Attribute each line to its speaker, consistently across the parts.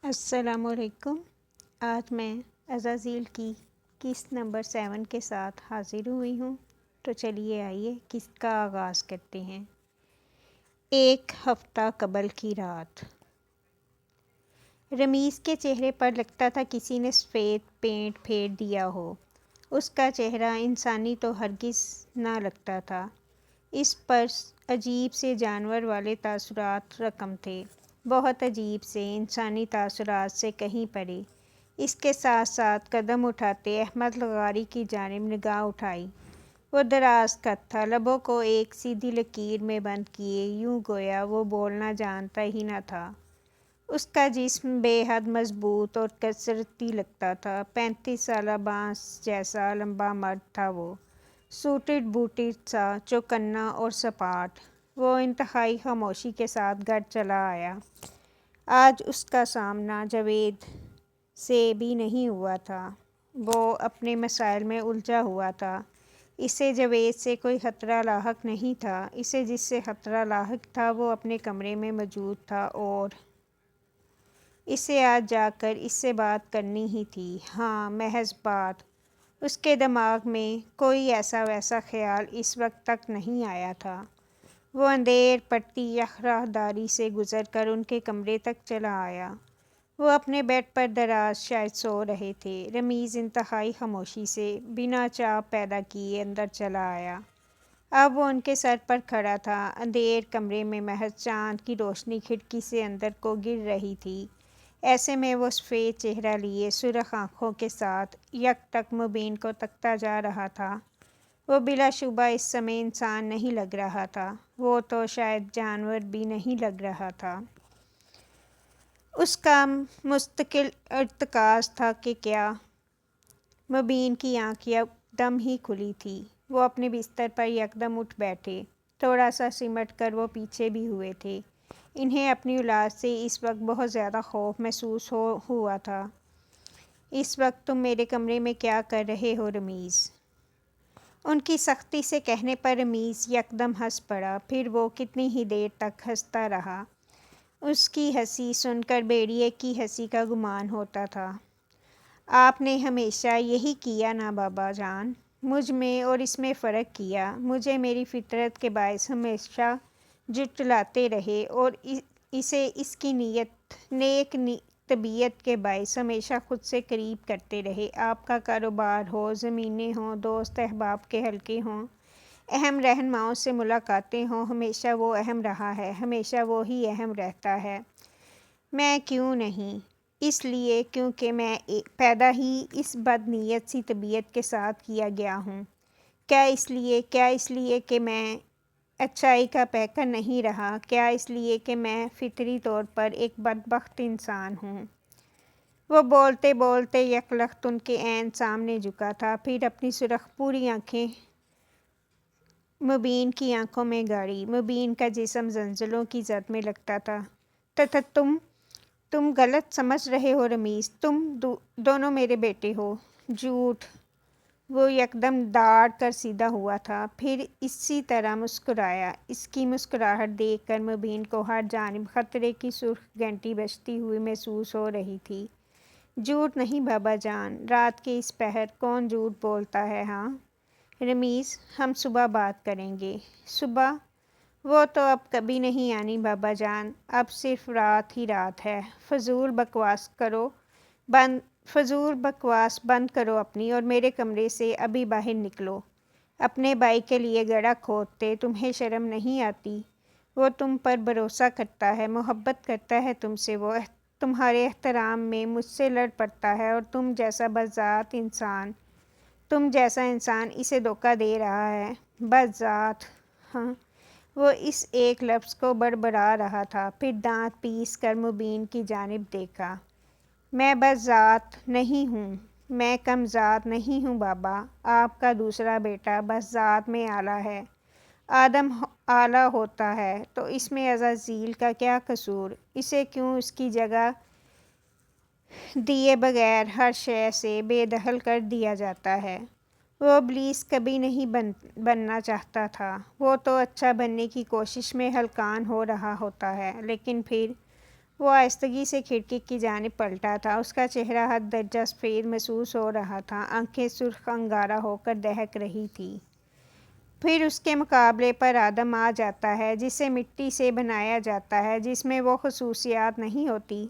Speaker 1: السلام علیکم۔ آج میں عزازیل کی قسط نمبر 7 کے ساتھ حاضر ہوئی ہوں، تو چلیے آئیے قسط کا آغاز کرتے ہیں۔ ایک ہفتہ قبل کی رات۔ رمیز کے چہرے پر لگتا تھا کسی نے سفید پینٹ پھیر دیا ہو۔ اس کا چہرہ انسانی تو ہرگز نہ لگتا تھا، اس پر عجیب سے جانور والے تاثرات رقم تھے، بہت عجیب سے، انسانی تاثرات سے کہیں پرے۔ اس کے ساتھ ساتھ قدم اٹھاتے احمد لغاری کی جانب نگاہ اٹھائی۔ وہ دراز قد تھا، لبوں کو ایک سیدھی لکیر میں بند کیے، یوں گویا وہ بولنا جانتا ہی نہ تھا۔ اس کا جسم بے حد مضبوط اور کثرتی لگتا تھا، 35 سالہ بانس جیسا لمبا مرد تھا وہ، سوٹڈ بوٹڈ سا، چوکنا اور سپاٹ۔ وہ انتہائی خاموشی کے ساتھ گھر چلا آیا۔ آج اس کا سامنا جاوید سے بھی نہیں ہوا تھا، وہ اپنے مسائل میں الجھا ہوا تھا۔ اسے جاوید سے کوئی خطرہ لاحق نہیں تھا، اسے جس سے خطرہ لاحق تھا وہ اپنے کمرے میں موجود تھا اور اسے آج جا کر اس سے بات کرنی ہی تھی۔ ہاں، محض بات۔ اس کے دماغ میں کوئی ایسا ویسا خیال اس وقت تک نہیں آیا تھا۔ وہ اندھیر پڑتی یک راہداری سے گزر کر ان کے کمرے تک چلا آیا۔ وہ اپنے بیڈ پر دراز شاید سو رہے تھے۔ رمیز انتہائی خاموشی سے، بنا چاپ پیدا کیے اندر چلا آیا۔ اب وہ ان کے سر پر کھڑا تھا۔ اندھیر کمرے میں محض چاند کی روشنی کھڑکی سے اندر کو گر رہی تھی۔ ایسے میں وہ سفید چہرہ لیے، سرخ آنکھوں کے ساتھ یک ٹک مبین کو تکتا جا رہا تھا۔ وہ بلا شبہ اس سمے انسان نہیں لگ رہا تھا، وہ تو شاید جانور بھی نہیں لگ رہا تھا۔ اس کا مستقل ارتکاز تھا کہ کیا؟ مبین کی آنکھ یک دم ہی کھلی تھی۔ وہ اپنے بستر پر یکدم اٹھ بیٹھے، تھوڑا سا سمٹ کر وہ پیچھے بھی ہوئے تھے۔ انہیں اپنی اولاد سے اس وقت بہت زیادہ خوف محسوس ہوا تھا۔ اس وقت تم میرے کمرے میں کیا کر رہے ہو رمیز؟ ان کی سختی سے کہنے پر رمیز یکدم ہنس پڑا، پھر وہ کتنی ہی دیر تک ہنستا رہا۔ اس کی ہنسی سن کر بھیڑیے کی ہنسی کا گمان ہوتا تھا۔ آپ نے ہمیشہ یہی کیا نا بابا جان؟ مجھ میں اور اس میں فرق کیا؟ مجھے میری فطرت کے باعث ہمیشہ جھٹلاتے رہے اور اسے اس کی نیک طبیعت کے باعث ہمیشہ خود سے قریب کرتے رہے۔ آپ کا کاروبار ہو، زمینیں ہوں، دوست احباب کے حلقے ہوں، اہم رہنماؤں سے ملاقاتیں ہوں، ہمیشہ وہ اہم رہا ہے، ہمیشہ وہی اہم رہتا ہے۔ میں کیوں نہیں؟ اس لیے کیونکہ میں پیدا ہی اس بد نیت سی طبیعت کے ساتھ کیا گیا ہوں۔ کیا اس لیے کہ میں اچائی کا پیکر نہیں رہا؟ کیا اس لیے کہ میں فطری طور پر ایک بدبخت انسان ہوں؟ وہ بولتے بولتے یک لخت ان کے عین سامنے جھکا تھا، پھر اپنی سرخ پوری آنکھیں مبین کی آنکھوں میں گاڑی۔ مبین کا جسم زلزلوں کی زد میں لگتا تھا۔ تم غلط سمجھ رہے ہو رمیز، تم دونوں میرے بیٹے ہو۔ جھوٹ۔ وہ یکدم داڑھ کر سیدھا ہوا تھا، پھر اسی طرح مسکرایا۔ اس کی مسکراہٹ دیکھ کر مبین کو ہر جانب خطرے کی سرخ گھنٹی بجتی ہوئی محسوس ہو رہی تھی۔ جھوٹ نہیں بابا جان، رات کے اس پہر کون جھوٹ بولتا ہے؟ ہاں رمیز، ہم صبح بات کریں گے۔ صبح؟ وہ تو اب کبھی نہیں آنی بابا جان، اب صرف رات ہی رات ہے۔ فضول بکواس بند کرو اپنی اور میرے کمرے سے ابھی باہر نکلو۔ اپنے بھائی کے لیے گڑھا کھودتے، تمہیں شرم نہیں آتی؟ وہ تم پر بھروسہ کرتا ہے، محبت کرتا ہے تم سے، وہ تمہارے احترام میں مجھ سے لڑ پڑتا ہے اور تم جیسا انسان اسے دھوکہ دے رہا ہے۔ بذات؟ ہاں۔ وہ اس ایک لفظ کو بڑبڑا رہا تھا، پھر دانت پیس کر مبین کی جانب دیکھا۔ میں بذات نہیں ہوں، میں کم ذات نہیں ہوں بابا، آپ کا دوسرا بیٹا بس ذات میں اعلیٰ ہے۔ آدم اعلیٰ ہوتا ہے تو اس میں عزازیل کا کیا قصور؟ اسے کیوں اس کی جگہ دیے بغیر ہر شے سے بے دخل کر دیا جاتا ہے؟ وہ ابلیس کبھی نہیں بننا چاہتا تھا، وہ تو اچھا بننے کی کوشش میں ہلکان ہو رہا ہوتا ہے، لیکن پھر وہ آہستگی سے کھڑکی کی جانب پلٹا تھا۔ اس کا چہرہ حد درجہ سفید محسوس ہو رہا تھا، آنکھیں سرخ انگارہ ہو کر دہک رہی تھیں۔ پھر اس کے مقابلے پر آدم آ جاتا ہے، جسے مٹی سے بنایا جاتا ہے، جس میں وہ خصوصیات نہیں ہوتی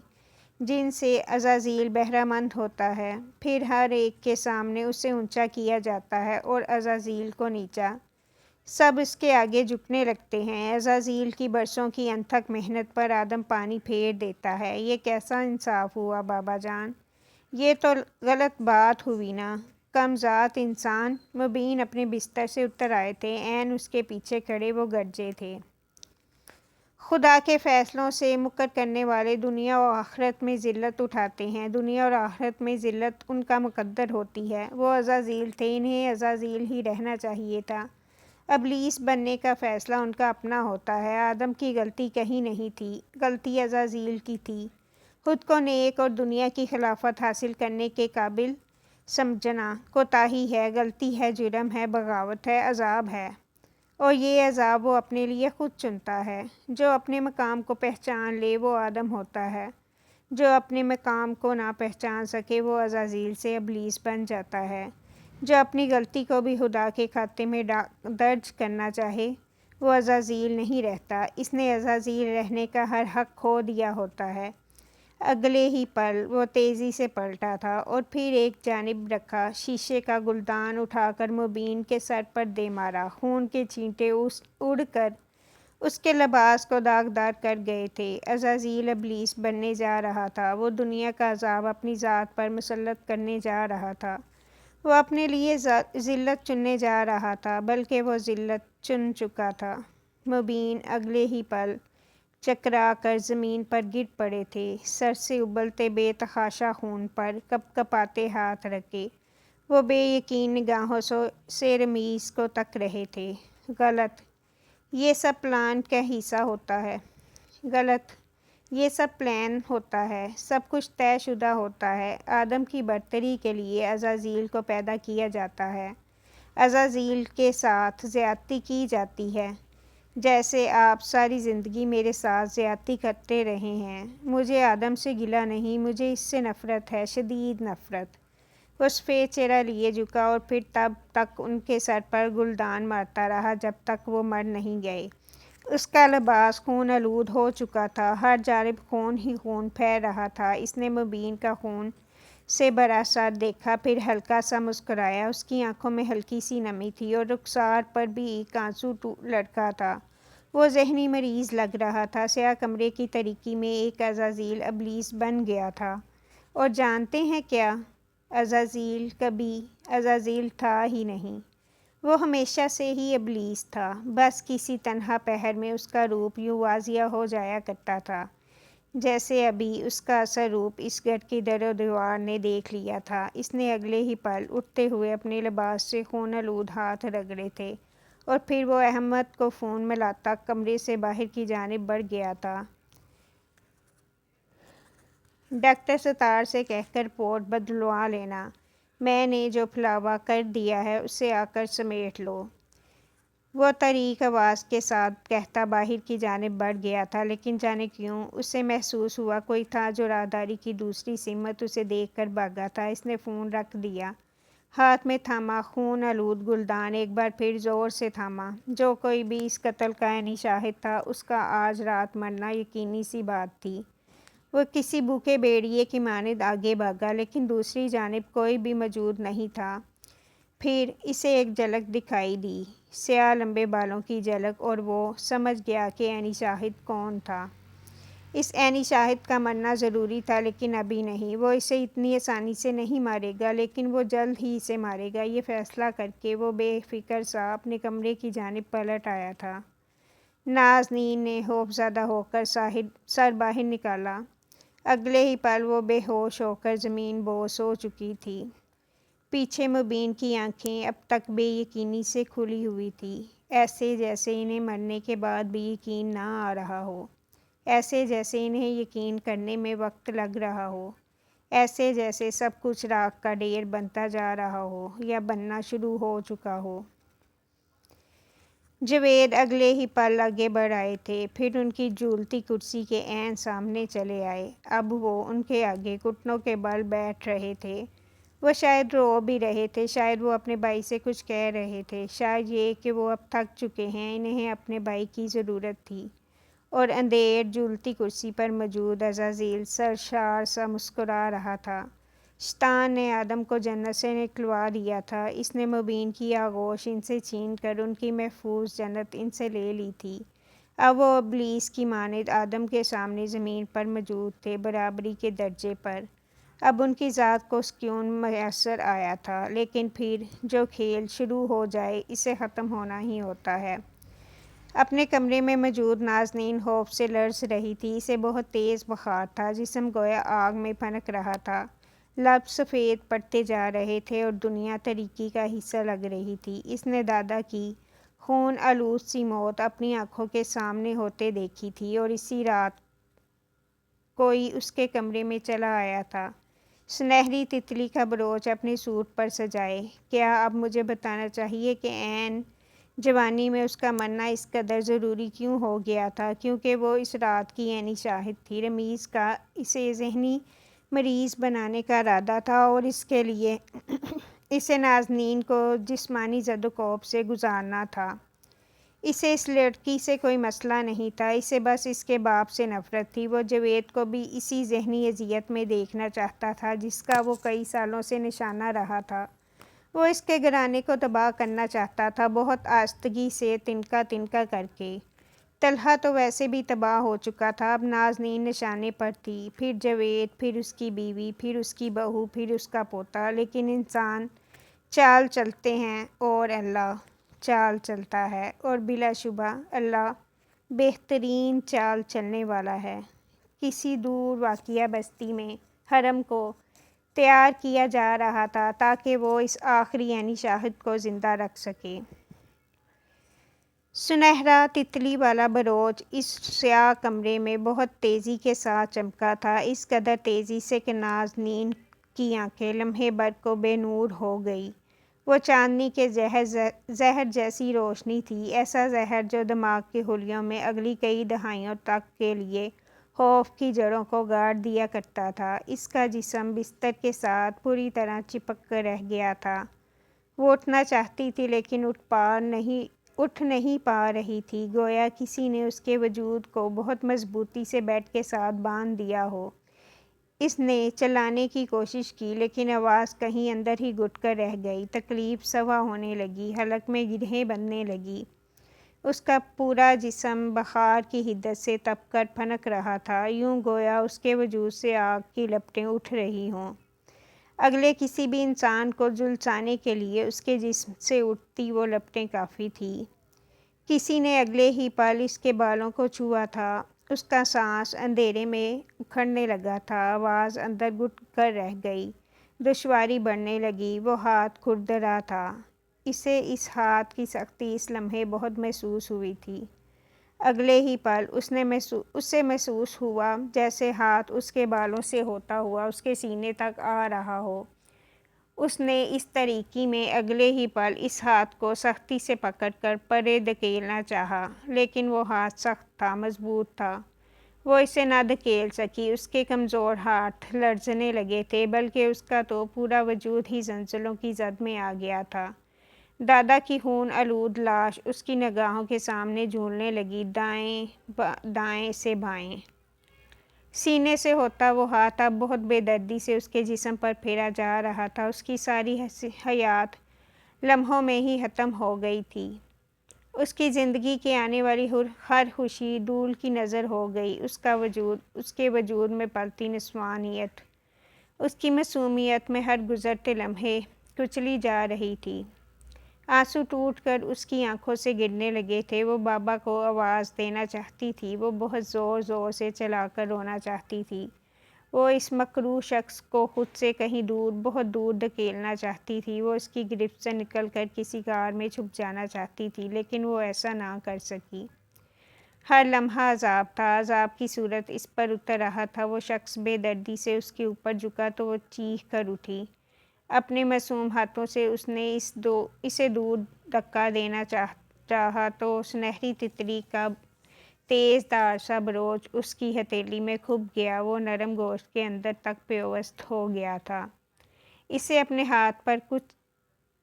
Speaker 1: جن سے عزازیل بہرہ مند ہوتا ہے۔ پھر ہر ایک کے سامنے اسے اونچا کیا جاتا ہے اور عزازیل کو نیچا۔ سب اس کے آگے جھکنے لگتے ہیں۔ عزازیل کی برسوں کی انتھک محنت پر آدم پانی پھیر دیتا ہے۔ یہ کیسا انصاف ہوا بابا جان؟ یہ تو غلط بات ہوئی نا؟ کم ذات انسان! مبین اپنے بستر سے اتر آئے تھے۔ عین اس کے پیچھے کھڑے وہ گرجے تھے۔ خدا کے فیصلوں سے مکر کرنے والے دنیا و آخرت میں ذلت اٹھاتے ہیں، دنیا اور آخرت میں ذلت ان کا مقدر ہوتی ہے۔ وہ عزازیل تھے، انہیں عزازیل ہی رہنا چاہیے تھا۔ ابلیس بننے کا فیصلہ ان کا اپنا ہوتا ہے۔ آدم کی غلطی کہیں نہیں تھی، غلطی عزازیل کی تھی۔ خود کو نیک اور دنیا کی خلافت حاصل کرنے کے قابل سمجھنا کوتاہی ہے، غلطی ہے، جرم ہے، بغاوت ہے، عذاب ہے۔ اور یہ عذاب وہ اپنے لیے خود چنتا ہے۔ جو اپنے مقام کو پہچان لے وہ آدم ہوتا ہے، جو اپنے مقام کو نہ پہچان سکے وہ عزازیل سے ابلیس بن جاتا ہے۔ جو اپنی غلطی کو بھی خدا کے کھاتے میں درج کرنا چاہے وہ عزازیل نہیں رہتا، اس نے عزازیل رہنے کا ہر حق کھو دیا ہوتا ہے۔ اگلے ہی پل وہ تیزی سے پلٹا تھا اور پھر ایک جانب رکھا شیشے کا گلدان اٹھا کر مبین کے سر پر دے مارا۔ خون کے چھینٹے اڑ کر اس کے لباس کو داغدار کر گئے تھے۔ عزازیل ابلیس بننے جا رہا تھا، وہ دنیا کا عذاب اپنی ذات پر مسلط کرنے جا رہا تھا، وہ اپنے لیے ذلت چننے جا رہا تھا، بلکہ وہ ذلت چن چکا تھا۔ مبین اگلے ہی پل چکرا کر زمین پر گر پڑے تھے، سر سے ابلتے بے تحاشا خون پر کپ کپاتے ہاتھ رکھے وہ بے یقین نگاہوں سے رمیز کو تک رہے تھے۔ غلط! یہ سب پلان کا حصہ ہوتا ہے۔ غلط! یہ سب پلان ہوتا ہے، سب کچھ طے شدہ ہوتا ہے۔ آدم کی برتری کے لیے عزازیل کو پیدا کیا جاتا ہے، عزازیل کے ساتھ زیادتی کی جاتی ہے، جیسے آپ ساری زندگی میرے ساتھ زیادتی کرتے رہے ہیں۔ مجھے آدم سے گلہ نہیں، مجھے اس سے نفرت ہے، شدید نفرت۔ وہ سفید چہرہ لیے جھکا اور پھر تب تک ان کے سر پر گلدان مارتا رہا جب تک وہ مر نہیں گئے۔ اس کا لباس خون آلود ہو چکا تھا، ہر جانب خون ہی خون پھیل رہا تھا۔ اس نے مبین کا خون سے بھرا سر دیکھا، پھر ہلکا سا مسکرایا۔ اس کی آنکھوں میں ہلکی سی نمی تھی اور رخسار پر بھی ایک آنسو لڑکا تھا۔ وہ ذہنی مریض لگ رہا تھا۔ سیاہ کمرے کی تاریکی میں ایک عزازیل ابلیس بن گیا تھا، اور جانتے ہیں کیا؟ عزازیل کبھی عزازیل تھا ہی نہیں، وہ ہمیشہ سے ہی ابلیس تھا، بس کسی تنہا پہر میں اس کا روپ یوں واضح ہو جایا کرتا تھا جیسے ابھی اس کا اصل روپ اس گھر کی در و دیوار نے دیکھ لیا تھا۔ اس نے اگلے ہی پل اٹھتے ہوئے اپنے لباس سے خون آلود ہاتھ رگڑے تھے اور پھر وہ احمد کو فون ملاتا کمرے سے باہر کی جانب بڑھ گیا تھا۔ ڈاکٹر ستار سے کہہ کر رپورٹ بدلوا لینا، میں نے جو پھلاوا کر دیا ہے اسے آ کر سمیٹ لو۔ وہ طریق آواز کے ساتھ کہتا باہر کی جانب بڑھ گیا تھا، لیکن جانے کیوں اسے محسوس ہوا کوئی تھا جو راہداری کی دوسری سمت اسے دیکھ کر بھاگا تھا۔ اس نے فون رکھ دیا، ہاتھ میں تھاما خون آلود گلدان ایک بار پھر زور سے تھاما۔ جو کوئی بھی اس قتل کا عینی شاہد تھا، اس کا آج رات مرنا یقینی سی بات تھی۔ وہ کسی بھوکے بھیڑیے کی مانند آگے بھاگا، لیکن دوسری جانب کوئی بھی موجود نہیں تھا۔ پھر اسے ایک جھلک دکھائی دی، سیاہ لمبے بالوں کی جھلک، اور وہ سمجھ گیا کہ عینی شاہد کون تھا۔ اس عینی شاہد کا مرنا ضروری تھا، لیکن ابھی نہیں۔ وہ اسے اتنی آسانی سے نہیں مارے گا، لیکن وہ جلد ہی اسے مارے گا۔ یہ فیصلہ کر کے وہ بے فکر سا اپنے کمرے کی جانب پلٹ آیا تھا۔ نازنین نے خوفزدہ ہو کر سر باہر نکالا۔ اگلے ہی پل وہ بے ہوش ہو کر زمین بوس ہو چکی تھی۔ پیچھے مبین کی آنکھیں اب تک بے یقینی سے کھلی ہوئی تھیں، ایسے جیسے انہیں مرنے کے بعد بھی یقین نہ آ رہا ہو، ایسے جیسے انہیں یقین کرنے میں وقت لگ رہا ہو، ایسے جیسے سب کچھ راکھ کا ڈھیر بنتا جا رہا ہو یا بننا شروع ہو چکا ہو۔ جاوید اگلے ہی پل آگے بڑھ آئے تھے، پھر ان کی جھولتی کرسی کے عین سامنے چلے آئے۔ اب وہ ان کے آگے گھٹنوں کے بل بیٹھ رہے تھے۔ وہ شاید رو بھی رہے تھے، شاید وہ اپنے بھائی سے کچھ کہہ رہے تھے، شاید یہ کہ وہ اب تھک چکے ہیں، انہیں اپنے بھائی کی ضرورت تھی۔ اور اندھیر جھولتی کرسی پر موجود عزازیل سرشار سا مسکرا رہا تھا۔ شیطان نے آدم کو جنت سے نکلوا دیا تھا، اس نے مبین کی آغوش ان سے چھین کر ان کی محفوظ جنت ان سے لے لی تھی۔ اب وہ ابلیس کی مانند آدم کے سامنے زمین پر موجود تھے، برابری کے درجے پر۔ اب ان کی ذات کو سکون میسر آیا تھا، لیکن پھر جو کھیل شروع ہو جائے اسے ختم ہونا ہی ہوتا ہے۔ اپنے کمرے میں موجود نازنین خوف سے لرز رہی تھی، اسے بہت تیز بخار تھا، جسم گویا آگ میں پھنک رہا تھا، لب سفید پڑتے جا رہے تھے اور دنیا تاریکی کا حصہ لگ رہی تھی۔ اس نے دادا کی خون آلود سی موت اپنی آنکھوں کے سامنے ہوتے دیکھی تھی، اور اسی رات کوئی اس کے کمرے میں چلا آیا تھا، سنہری تتلی کا بروچ اپنے سوٹ پر سجائے۔ کیا اب مجھے بتانا چاہیے کہ عین جوانی میں اس کا مرنا اس قدر ضروری کیوں ہو گیا تھا؟ کیونکہ وہ اس رات کی عینی شاہد تھی۔ رمیز کا اسے ذہنی مریض بنانے کا ارادہ تھا، اور اس کے لیے اسے نازنین کو جسمانی زد و کوب سے گزارنا تھا۔ اسے اس لڑکی سے کوئی مسئلہ نہیں تھا، اسے بس اس کے باپ سے نفرت تھی۔ وہ جاوید کو بھی اسی ذہنی اذیت میں دیکھنا چاہتا تھا جس کا وہ کئی سالوں سے نشانہ رہا تھا۔ وہ اس کے گھرانے کو تباہ کرنا چاہتا تھا، بہت آہستگی سے، تنکا تنکا کر کے۔ طلحہ تو ویسے بھی تباہ ہو چکا تھا، اب نازنین نشانے پر تھی، پھر جاوید، پھر اس کی بیوی، پھر اس کی بہو، پھر اس کا پوتا۔ لیکن انسان چال چلتے ہیں اور اللہ چال چلتا ہے، اور بلا شبہ اللہ بہترین چال چلنے والا ہے۔ کسی دور واقعہ بستی میں حرم کو تیار کیا جا رہا تھا تاکہ وہ اس آخری عینی شاہد کو زندہ رکھ سکے۔ سنہرا تتلی والا بروچ اس سیاہ کمرے میں بہت تیزی کے ساتھ چمکا تھا، اس قدر تیزی سے کہ نازنین کی آنکھیں لمحے بھر کو بے نور ہو گئیں۔ وہ چاندنی کے زہر جیسی روشنی تھی، ایسا زہر جو دماغ کے حلیوں میں اگلی کئی دہائیوں تک کے لیے خوف کی جڑوں کو گاڑ دیا کرتا تھا۔ اس کا جسم بستر کے ساتھ پوری طرح چپک کر رہ گیا تھا۔ وہ اٹھنا چاہتی تھی لیکن اٹھ نہیں پا رہی تھی، گویا کسی نے اس کے وجود کو بہت مضبوطی سے بیڈ کے ساتھ باندھ دیا ہو۔ اس نے چلانے کی کوشش کی لیکن آواز کہیں اندر ہی گھٹ کر رہ گئی، تکلیف سوا ہونے لگی، حلق میں گرہیں بننے لگیں۔ اس کا پورا جسم بخار کی حدت سے تپ کر پھنک رہا تھا، یوں گویا اس کے وجود سے آگ کی لپٹیں اٹھ رہی ہوں۔ اگلے کسی بھی انسان کو جھلسانے کے لیے اس کے جسم سے اٹھتی وہ لپٹیں کافی تھیں۔ کسی نے اگلے ہی پل اس کے بالوں کو چھوا تھا، اس کا سانس اندھیرے میں اکھڑنے لگا تھا، آواز اندر گھٹ کر رہ گئی، دشواری بڑھنے لگی، وہ ہاتھ کھردرا تھا۔ اسے اس ہاتھ کی سختی اس لمحے بہت محسوس ہوئی تھی۔ اگلے ہی پل اسے محسوس ہوا جیسے ہاتھ اس کے بالوں سے ہوتا ہوا اس کے سینے تک آ رہا ہو۔ اس نے اس تاریکی میں اگلے ہی پل اس ہاتھ کو سختی سے پکڑ کر پرے دھکیلنا چاہا، لیکن وہ ہاتھ سخت تھا، مضبوط تھا، وہ اسے نہ دھکیل سکی۔ اس کے کمزور ہاتھ لرزنے لگے تھے، بلکہ اس کا تو پورا وجود ہی زلزلوں کی زد میں آ گیا تھا۔ دادا کی خون آلود لاش اس کی نگاہوں کے سامنے جھولنے لگی، دائیں سے بائیں۔ سینے سے ہوتا وہ ہاتھ اب بہت بے دردی سے اس کے جسم پر پھیرا جا رہا تھا، اس کی ساری حیات لمحوں میں ہی ختم ہو گئی تھی۔ اس کی زندگی کی آنے والی ہر خوشی دھول کی نذر ہو گئی، اس کے وجود میں پلتی نسوانیت، اس کی معصومیت میں ہر گزرتے لمحے کچلی جا رہی تھی۔ آنسو ٹوٹ کر اس کی آنکھوں سے گرنے لگے تھے، وہ بابا کو آواز دینا چاہتی تھی، وہ بہت زور زور سے چلا کر رونا چاہتی تھی، وہ اس مکروہ شخص کو خود سے کہیں دور، بہت دور دھکیلنا چاہتی تھی، وہ اس کی گرفت سے نکل کر کسی غار میں چھپ جانا چاہتی تھی، لیکن وہ ایسا نہ کر سکی۔ ہر لمحہ عذاب تھا، عذاب کی صورت اس پر اتر رہا تھا۔ وہ شخص بے دردی سے اس کے اوپر جھکا تو وہ چیخ کر اٹھی۔ اپنے معصوم ہاتھوں سے اس نے اسے دور دھکا دینا چاہا تو سنہری تتری کا تیز دھار سا بروچ اس کی ہتھیلی میں کھپ گیا۔ وہ نرم گوشت کے اندر تک پیوست ہو گیا تھا۔ اسے اپنے ہاتھ پر کچھ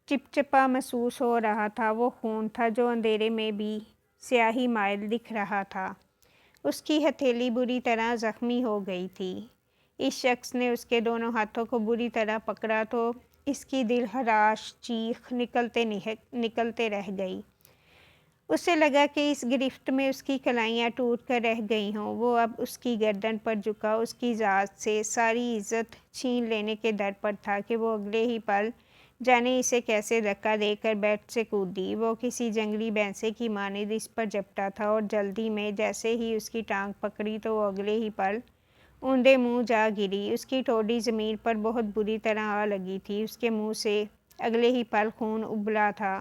Speaker 1: چپچپا محسوس ہو رہا تھا۔ وہ خون تھا جو اندھیرے میں بھی سیاہی مائل دکھ رہا تھا۔ اس کی ہتھیلی بری طرح زخمی ہو گئی تھی۔ اس شخص نے اس کے دونوں ہاتھوں کو بری طرح پکڑا تو اس کی دل خراش چیخ نکلتے رہ گئی۔ اسے لگا کہ اس گرفت میں اس کی کلائیاں ٹوٹ کر رہ گئی ہوں۔ وہ اب اس کی گردن پر جھکا اس کی ذات سے ساری عزت چھین لینے کے ڈر پر تھا کہ وہ اگلے ہی پل جانے اسے کیسے دھکا دے کر بیڈ سے کودی۔ وہ کسی جنگلی بھینسے کی مانند اس پر جھپٹا تھا اور جلدی میں جیسے ہی اس کی ٹانگ پکڑی تو وہ اگلے ہی پل اونڈے منہ جا گری۔ اس کی ٹھوڑی زمین پر بہت بری طرح آ لگی تھی۔ اس کے منہ سے اگلے ہی پل خون ابلا تھا۔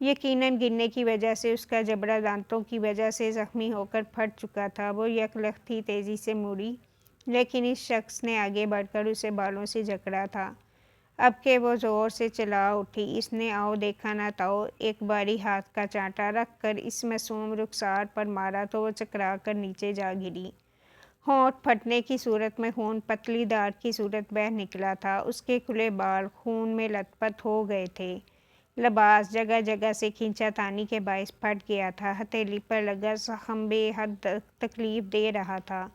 Speaker 1: یقیناً گرنے کی وجہ سے اس کا جبڑا دانتوں کی وجہ سے زخمی ہو کر پھٹ چکا تھا۔ وہ یکلخت ہی تیزی سے مڑی لیکن اس شخص نے آگے بڑھ کر اسے بالوں سے جکڑا تھا۔ اب کہ وہ زور سے چلا اٹھی، اس نے آؤ دیکھا نہ تاؤ ایک بھاری ہاتھ کا چانٹا رکھ کر اس معصوم رخسار پر مارا تو وہ چکرا کر نیچے جا گری۔ ہونٹ پھٹنے کی صورت میں خون پتلی دھار کی صورت بہہ نکلا تھا۔ اس کے کھلے بال خون میں لت پت ہو گئے تھے۔ لباس جگہ جگہ سے کھینچا تانی کے باعث پھٹ گیا تھا۔ ہتھیلی پر لگا زخم بے حد تکلیف دے رہا تھا۔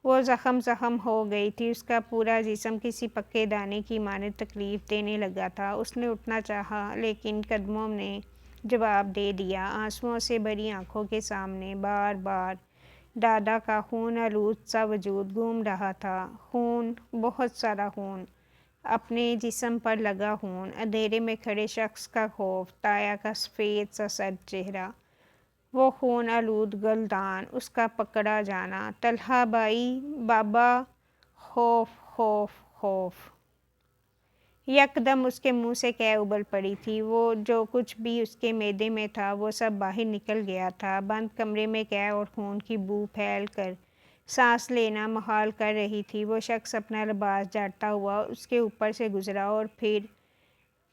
Speaker 1: وہ زخم ہو گئی تھی۔ اس کا پورا جسم کسی پکے دانے کی مانند تکلیف دینے لگا تھا۔ اس نے اٹھنا چاہا لیکن قدموں نے جواب دے دیا۔ آنسوؤں سے بھری آنکھوں کے سامنے بار بار دادا کا خون آلود سا وجود گھوم رہا تھا۔ خون، بہت سارا خون، اپنے جسم پر لگا خون، اندھیرے میں کھڑے شخص کا خوف، تایا کا سفید سا سرد چہرہ، وہ خون آلود گلدان، اس کا پکڑا جانا، طلحہ بھائی، بابا، خوف خوف خوف۔ یکدم اس کے منہ سے قے ابل پڑی تھی۔ وہ جو کچھ بھی اس کے معدے میں تھا وہ سب باہر نکل گیا تھا۔ بند کمرے میں قے اور خون کی بو پھیل کر سانس لینا محال کر رہی تھی۔ وہ شخص اپنا لباس جھاڑتا ہوا اس کے اوپر سے گزرا اور پھر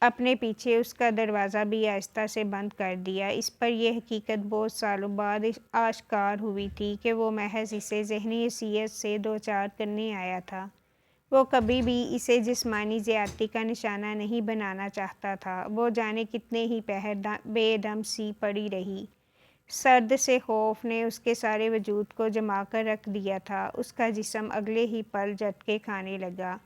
Speaker 1: اپنے پیچھے اس کا دروازہ بھی آہستہ سے بند کر دیا۔ اس پر یہ حقیقت بہت سالوں بعد آشکار ہوئی تھی کہ وہ محض اسے ذہنی اذیت سے دوچار کرنے آیا تھا۔ وہ کبھی بھی اسے جسمانی زیادتی کا نشانہ نہیں بنانا چاہتا تھا۔ وہ جانے کتنے ہی پہر بے دم سی پڑی رہی۔ سرد سے خوف نے اس کے سارے وجود کو جما کر رکھ دیا تھا۔ اس کا جسم اگلے ہی پل جھٹکے کھانے لگا۔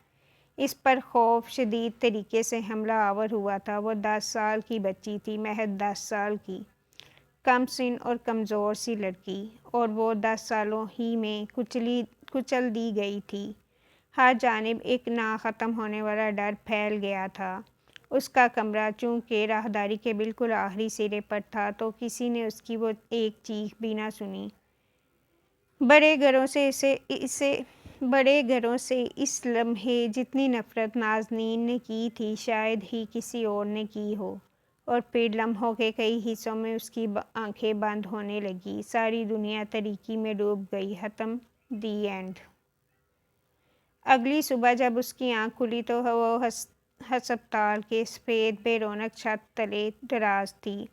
Speaker 1: اس پر خوف شدید طریقے سے حملہ آور ہوا تھا۔ وہ 10 سال کی بچی تھی، محض 10 سال کی، کم سن اور کمزور سی لڑکی، اور وہ 10 سالوں ہی میں کچل دی گئی تھی۔ ہر جانب ایک نہ ختم ہونے والا ڈر پھیل گیا تھا۔ اس کا کمرہ چونکہ راہداری کے بالکل آخری سرے پر تھا تو کسی نے اس کی وہ ایک چیخ بھی نہ سنی۔ بڑے گھروں سے اس لمحے جتنی نفرت نازنین نے کی تھی شاید ہی کسی اور نے کی ہو، اور پھر لمحوں کے کئی حصوں میں اس کی آنکھیں بند ہونے لگیں۔ ساری دنیا تاریکی میں ڈوب گئی۔ ختم، دی اینڈ۔ اگلی صبح جب اس کی آنکھ کھلی تو وہ ہسپتال کے سفید بے رونق چھت تلے دراز تھی۔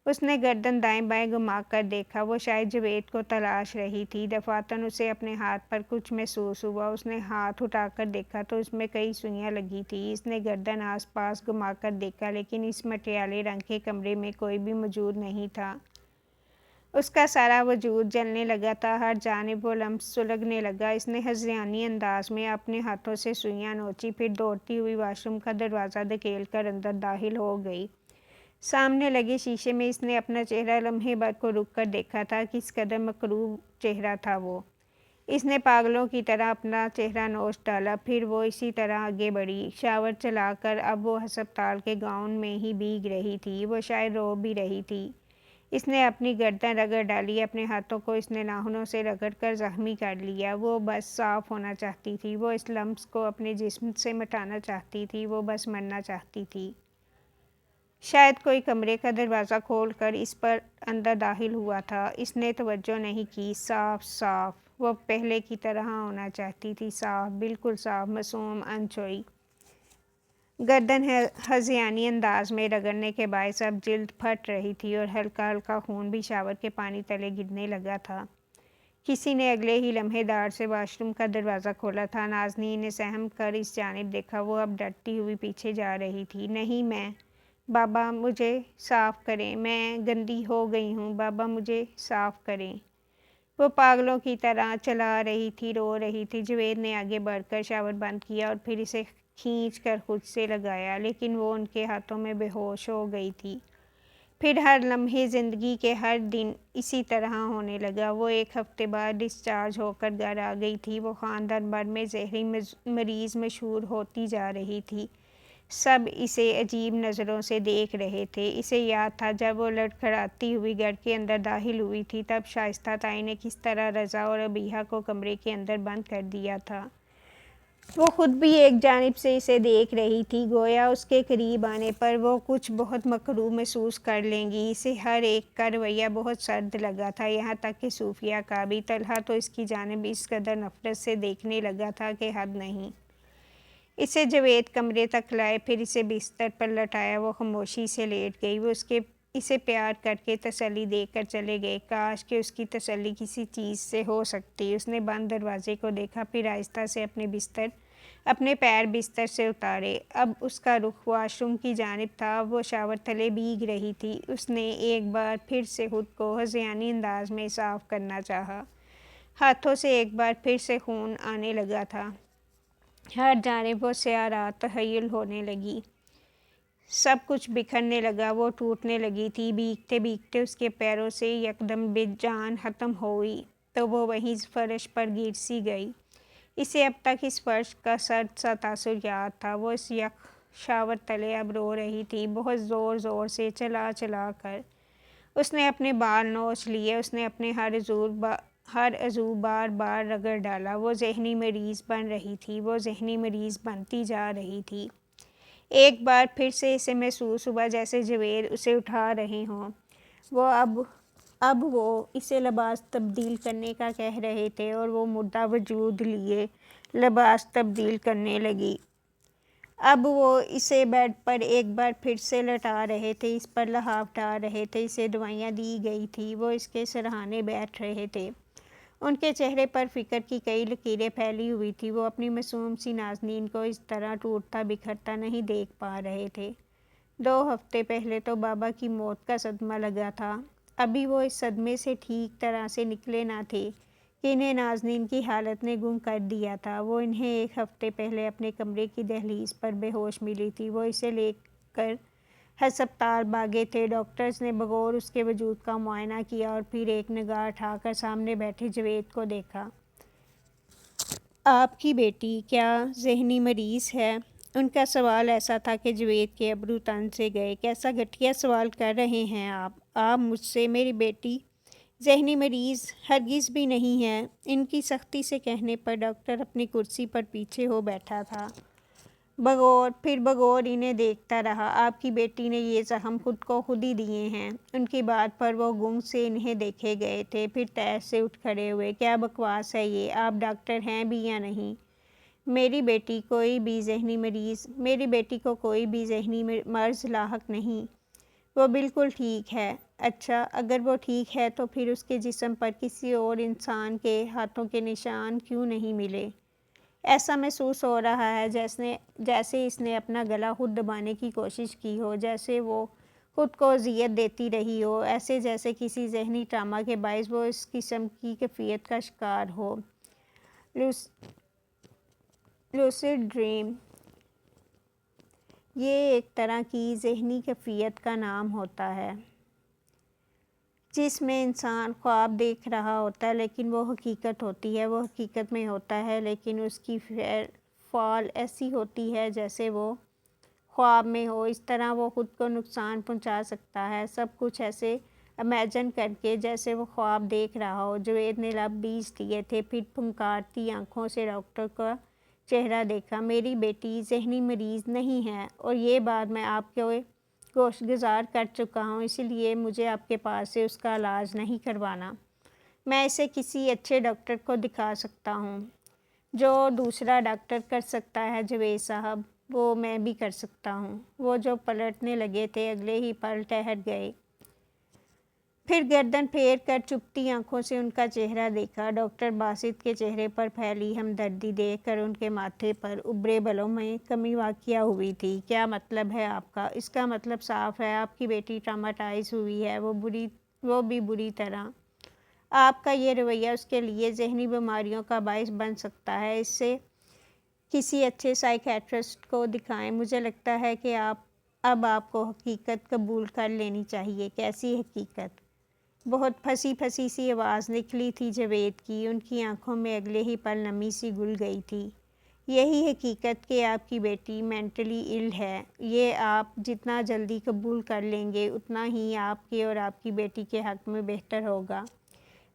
Speaker 1: اس نے گردن دائیں بائیں گھما کر دیکھا۔ وہ شاید جاوید کو تلاش رہی تھی۔ دفعتاً اسے اپنے ہاتھ پر کچھ محسوس ہوا۔ اس نے ہاتھ اٹھا کر دیکھا تو اس میں کئی سوئیاں لگی تھیں۔ اس نے گردن آس پاس گھما کر دیکھا لیکن اس مٹیالے رنگ کے کمرے میں کوئی بھی موجود نہیں تھا۔ اس کا سارا وجود جلنے لگا تھا۔ ہر جانب وہ لمس سلگنے لگا۔ اس نے ہذیانی انداز میں اپنے ہاتھوں سے سوئیاں نوچی، پھر دوڑتی ہوئی واش روم کا دروازہ دھکیل کر اندر داخل ہو گئی۔ سامنے لگے شیشے میں اس نے اپنا چہرہ لمحے بھر کو رک کر دیکھا تھا۔ کس قدر مکروہ چہرہ تھا وہ۔ اس نے پاگلوں کی طرح اپنا چہرہ نوچ ڈالا، پھر وہ اسی طرح آگے بڑھی، شاور چلا کر۔ اب وہ ہسپتال کے گاؤن میں ہی بھیگ رہی تھی۔ وہ شاید رو بھی رہی تھی۔ اس نے اپنی گردن رگڑ ڈالی۔ اپنے ہاتھوں کو اس نے ناخنوں سے رگڑ کر زخمی کر لیا۔ وہ بس صاف ہونا چاہتی تھی۔ وہ اس لمس کو اپنے جسم سے مٹانا چاہتی تھی۔ وہ بس مرنا چاہتی تھی۔ شاید کوئی کمرے کا دروازہ کھول کر اس پر اندر داخل ہوا تھا۔ اس نے توجہ نہیں کی۔ صاف صاف، وہ پہلے کی طرح ہونا چاہتی تھی، صاف، بالکل صاف، معصوم، انچھوئی۔ گردن ہذیانی انداز میں رگڑنے کے باعث اب جلد پھٹ رہی تھی اور ہلکا ہلکا خون بھی شاور کے پانی تلے گرنے لگا تھا۔ کسی نے اگلے ہی لمحے داڑھ سے واش روم کا دروازہ کھولا تھا۔ نازنین نے سہم کر اس جانب دیکھا۔ وہ اب ڈرتی ہوئی پیچھے جا رہی تھی۔ نہیں میں، بابا مجھے صاف کریں، میں گندی ہو گئی ہوں، بابا مجھے صاف کریں۔ وہ پاگلوں کی طرح چلا رہی تھی، رو رہی تھی۔ جاوید نے آگے بڑھ کر شاور بند کیا اور پھر اسے کھینچ کر خود سے لگایا، لیکن وہ ان کے ہاتھوں میں بے ہوش ہو گئی تھی۔ پھر ہر لمحے زندگی کے ہر دن اسی طرح ہونے لگا۔ وہ ایک ہفتے بعد ڈسچارج ہو کر گھر آ گئی تھی۔ وہ خاندان بھر میں زہری مریض مشہور ہوتی جا رہی تھی۔ سب اسے عجیب نظروں سے دیکھ رہے تھے۔ اسے یاد تھا جب وہ لڑکھڑاتی ہوئی گھر کے اندر داخل ہوئی تھی، تب شائستہ طائی نے کس طرح رضا اور ابیحہ کو کمرے کے اندر بند کر دیا تھا۔ وہ خود بھی ایک جانب سے اسے دیکھ رہی تھی، گویا اس کے قریب آنے پر وہ کچھ بہت مکروہ محسوس کر لیں گی۔ اسے ہر ایک کا رویہ بہت سرد لگا تھا، یہاں تک کہ صوفیہ کا بھی۔ طلحہ تو اس کی جانب اس قدر نفرت سے دیکھنے لگا تھا کہ حد نہیں۔ اسے جاوید کمرے تک لائے، پھر اسے بستر پر لٹایا۔ وہ خاموشی سے لیٹ گئی۔ وہ اسے پیار کر کے تسلی دے کر چلے گئے۔ کاش کہ اس کی تسلی کسی چیز سے ہو سکتی۔ اس نے بند دروازے کو دیکھا، پھر آہستہ سے اپنے پیر بستر سے اتارے۔ اب اس کا رخ واش روم کی جانب تھا۔ اب وہ شاور تلے بھیگ رہی تھی۔ اس نے ایک بار پھر سے خود کو ہذیانی انداز میں صاف کرنا چاہا۔ ہاتھوں سے ایک بار پھر سے خون آنے لگا تھا۔ ہر جانب وہ سیاہ رات تخیل ہونے لگی۔ سب کچھ بکھرنے لگا۔ وہ ٹوٹنے لگی تھی۔ بھیگتے بھیگتے اس کے پیروں سے یکدم بے جان ختم ہوئی تو وہ وہیں فرش پر گر سی گئی۔ اسے اب تک اس فرش کا سرد سا تاثر یاد تھا۔ وہ اس یک شاور تلے اب رو رہی تھی، بہت زور زور سے، چلا چلا کر۔ اس نے اپنے بال نوچ لیے۔ اس نے اپنے ہر عضو بار بار رگڑ ڈالا۔ وہ ذہنی مریض بن رہی تھی۔ وہ ذہنی مریض بنتی جا رہی تھی۔ ایک بار پھر سے اسے محسوس ہوا جیسے جاوید اسے اٹھا رہے ہوں۔ اب وہ اسے لباس تبدیل کرنے کا کہہ رہے تھے اور وہ مردہ وجود لیے لباس تبدیل کرنے لگی۔ اب وہ اسے بیڈ پر ایک بار پھر سے لٹا رہے تھے، اس پر لحاف ڈال رہے تھے، اسے دوائیاں دی گئی تھیں۔ وہ اس کے سرہانے بیٹھ رہے تھے۔ ان کے چہرے پر فکر کی کئی لکیریں پھیلی ہوئی تھیں۔ وہ اپنی معصوم سی نازنین کو اس طرح ٹوٹتا بکھرتا نہیں دیکھ پا رہے تھے۔ 2 ہفتے پہلے تو بابا کی موت کا صدمہ لگا تھا۔ ابھی وہ اس صدمے سے ٹھیک طرح سے نکلے نہ تھے کہ انہیں نازنین کی حالت نے گم کر دیا تھا۔ وہ انہیں 1 ہفتے پہلے اپنے کمرے کی دہلیز پر بے ہوش ملی تھی۔ وہ اسے لے کر ہسپتال بھاگے تھے۔ ڈاکٹرز نے بغور اس کے وجود کا معائنہ کیا اور پھر ایک نگاہ اٹھا کر سامنے بیٹھے جاوید کو دیکھا۔ آپ کی بیٹی کیا ذہنی مریض ہے؟ ان کا سوال ایسا تھا کہ جاوید کے ابرو تن سے گئے۔ کیسا گھٹیا سوال کر رہے ہیں آپ مجھ سے؟ میری بیٹی ذہنی مریض ہرگز بھی نہیں ہے۔ ان کی سختی سے کہنے پر ڈاکٹر اپنی کرسی پر پیچھے ہو بیٹھا تھا۔ بغور انہیں دیکھتا رہا۔ آپ کی بیٹی نے یہ زخم خود کو خود ہی دیے ہیں۔ ان کی بات پر وہ گنگ سے انہیں دیکھے گئے تھے، پھر تیز سے اٹھ کھڑے ہوئے۔ کیا بکواس ہے یہ؟ آپ ڈاکٹر ہیں بھی یا نہیں؟ میری بیٹی کو کوئی بھی ذہنی مرض لاحق نہیں۔ وہ بالکل ٹھیک ہے۔ اچھا، اگر وہ ٹھیک ہے تو پھر اس کے جسم پر کسی اور انسان کے ہاتھوں کے نشان کیوں نہیں ملے؟ ایسا محسوس ہو رہا ہے جیسے اس نے اپنا گلا خود دبانے کی کوشش کی ہو، جیسے وہ خود کو اذیت دیتی رہی ہو، ایسے جیسے کسی ذہنی ٹراما کے باعث وہ اس قسم کی کیفیت کا شکار ہو۔ لوسیڈ ڈریم یہ ایک طرح کی ذہنی کیفیت کا نام ہوتا ہے جس میں انسان خواب دیکھ رہا ہوتا ہے لیکن وہ حقیقت ہوتی ہے، وہ حقیقت میں ہوتا ہے لیکن اس کی فعل ایسی ہوتی ہے جیسے وہ خواب میں ہو۔ اس طرح وہ خود کو نقصان پہنچا سکتا ہے، سب کچھ ایسے امیجن کر کے جیسے وہ خواب دیکھ رہا ہو۔ جاوید نے لب بیچ لیے تھے، پھر پھنکارتی آنکھوں سے ڈاکٹر کا چہرہ دیکھا۔ میری بیٹی ذہنی مریض نہیں ہے اور یہ بات میں آپ کو گزار کر چکا ہوں، اس لیے مجھے آپ کے پاس سے اس کا علاج نہیں کروانا۔ میں اسے کسی اچھے ڈاکٹر کو دکھا سکتا ہوں۔ جو دوسرا ڈاکٹر کر سکتا ہے جاوید صاحب۔ وہ میں بھی کر سکتا ہوں۔ وہ جو پلٹنے لگے تھے اگلے ہی پل ٹھہر گئے، پھر گردن پھیر کر چپتی آنکھوں سے ان کا چہرہ دیکھا۔ ڈاکٹر باسط کے چہرے پر پھیلی ہمدردی دیکھ کر ان کے ماتھے پر ابھرے بالوں میں کمی واقع ہوئی تھی۔ کیا مطلب ہے آپ کا؟ اس کا مطلب صاف ہے، آپ کی بیٹی ٹراماٹائز ہوئی ہے، وہ بھی بری طرح۔ آپ کا یہ رویہ اس کے لیے ذہنی بیماریوں کا باعث بن سکتا ہے۔ اس سے کسی اچھے سائیکیٹرسٹ کو دکھائیں۔ مجھے لگتا ہے کہ اب آپ کو حقیقت قبول کر لینی چاہیے۔ کیسی حقیقت؟ بہت پھنسی پھنسی سی آواز نکلی تھی جاوید کی۔ ان کی آنکھوں میں اگلے ہی پل نمی سی گھل گئی تھی۔ یہی حقیقت کہ آپ کی بیٹی مینٹلی ایل ہے۔ یہ آپ جتنا جلدی قبول کر لیں گے اتنا ہی آپ کے اور آپ کی بیٹی کے حق میں بہتر ہوگا۔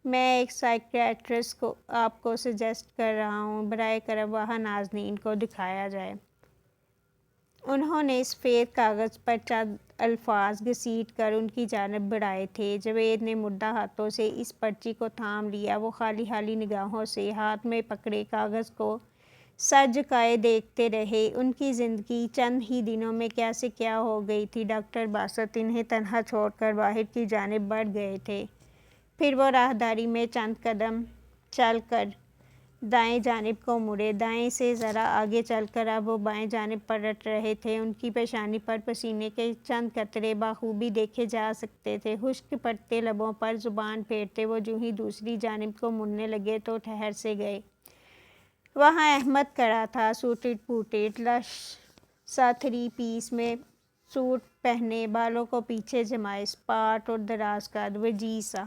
Speaker 1: میں ایک سائیکیٹرسٹ کو آپ کو سجیسٹ کر رہا ہوں۔ براہ کرم وہاں نازنین کو دکھایا جائے۔ انہوں نے سفید کاغذ پر چند الفاظ گھسیٹ کر ان کی جانب بڑھائے تھے۔ جاوید نے مردہ ہاتھوں سے اس پرچی کو تھام لیا۔ وہ خالی نگاہوں سے ہاتھ میں پکڑے کاغذ کو سر جھکائے دیکھتے رہے۔ ان کی زندگی چند ہی دنوں میں کیا سے کیا ہو گئی تھی۔ ڈاکٹر باسط انہیں تنہا چھوڑ کر باہر کی جانب بڑھ گئے تھے۔ پھر وہ راہداری میں چند قدم چل کر دائیں جانب کو مڑے۔ دائیں سے ذرا آگے چل کر اب وہ بائیں جانب پلٹ رہے تھے۔ ان کی پیشانی پر پسینے کے چند قطرے بخوبی دیکھے جا سکتے تھے۔ خشک پڑتے لبوں پر زبان پھیرتے وہ جوں ہی دوسری جانب کو مڑنے لگے تو ٹھہر سے گئے۔ وہاں احمد کھڑا تھا، سوٹڈ بوٹڈ، لش سا 3 پیس میں سوٹ پہنے، بالوں کو پیچھے جمائے، سپاٹ اور دراز قد، وجیز سا۔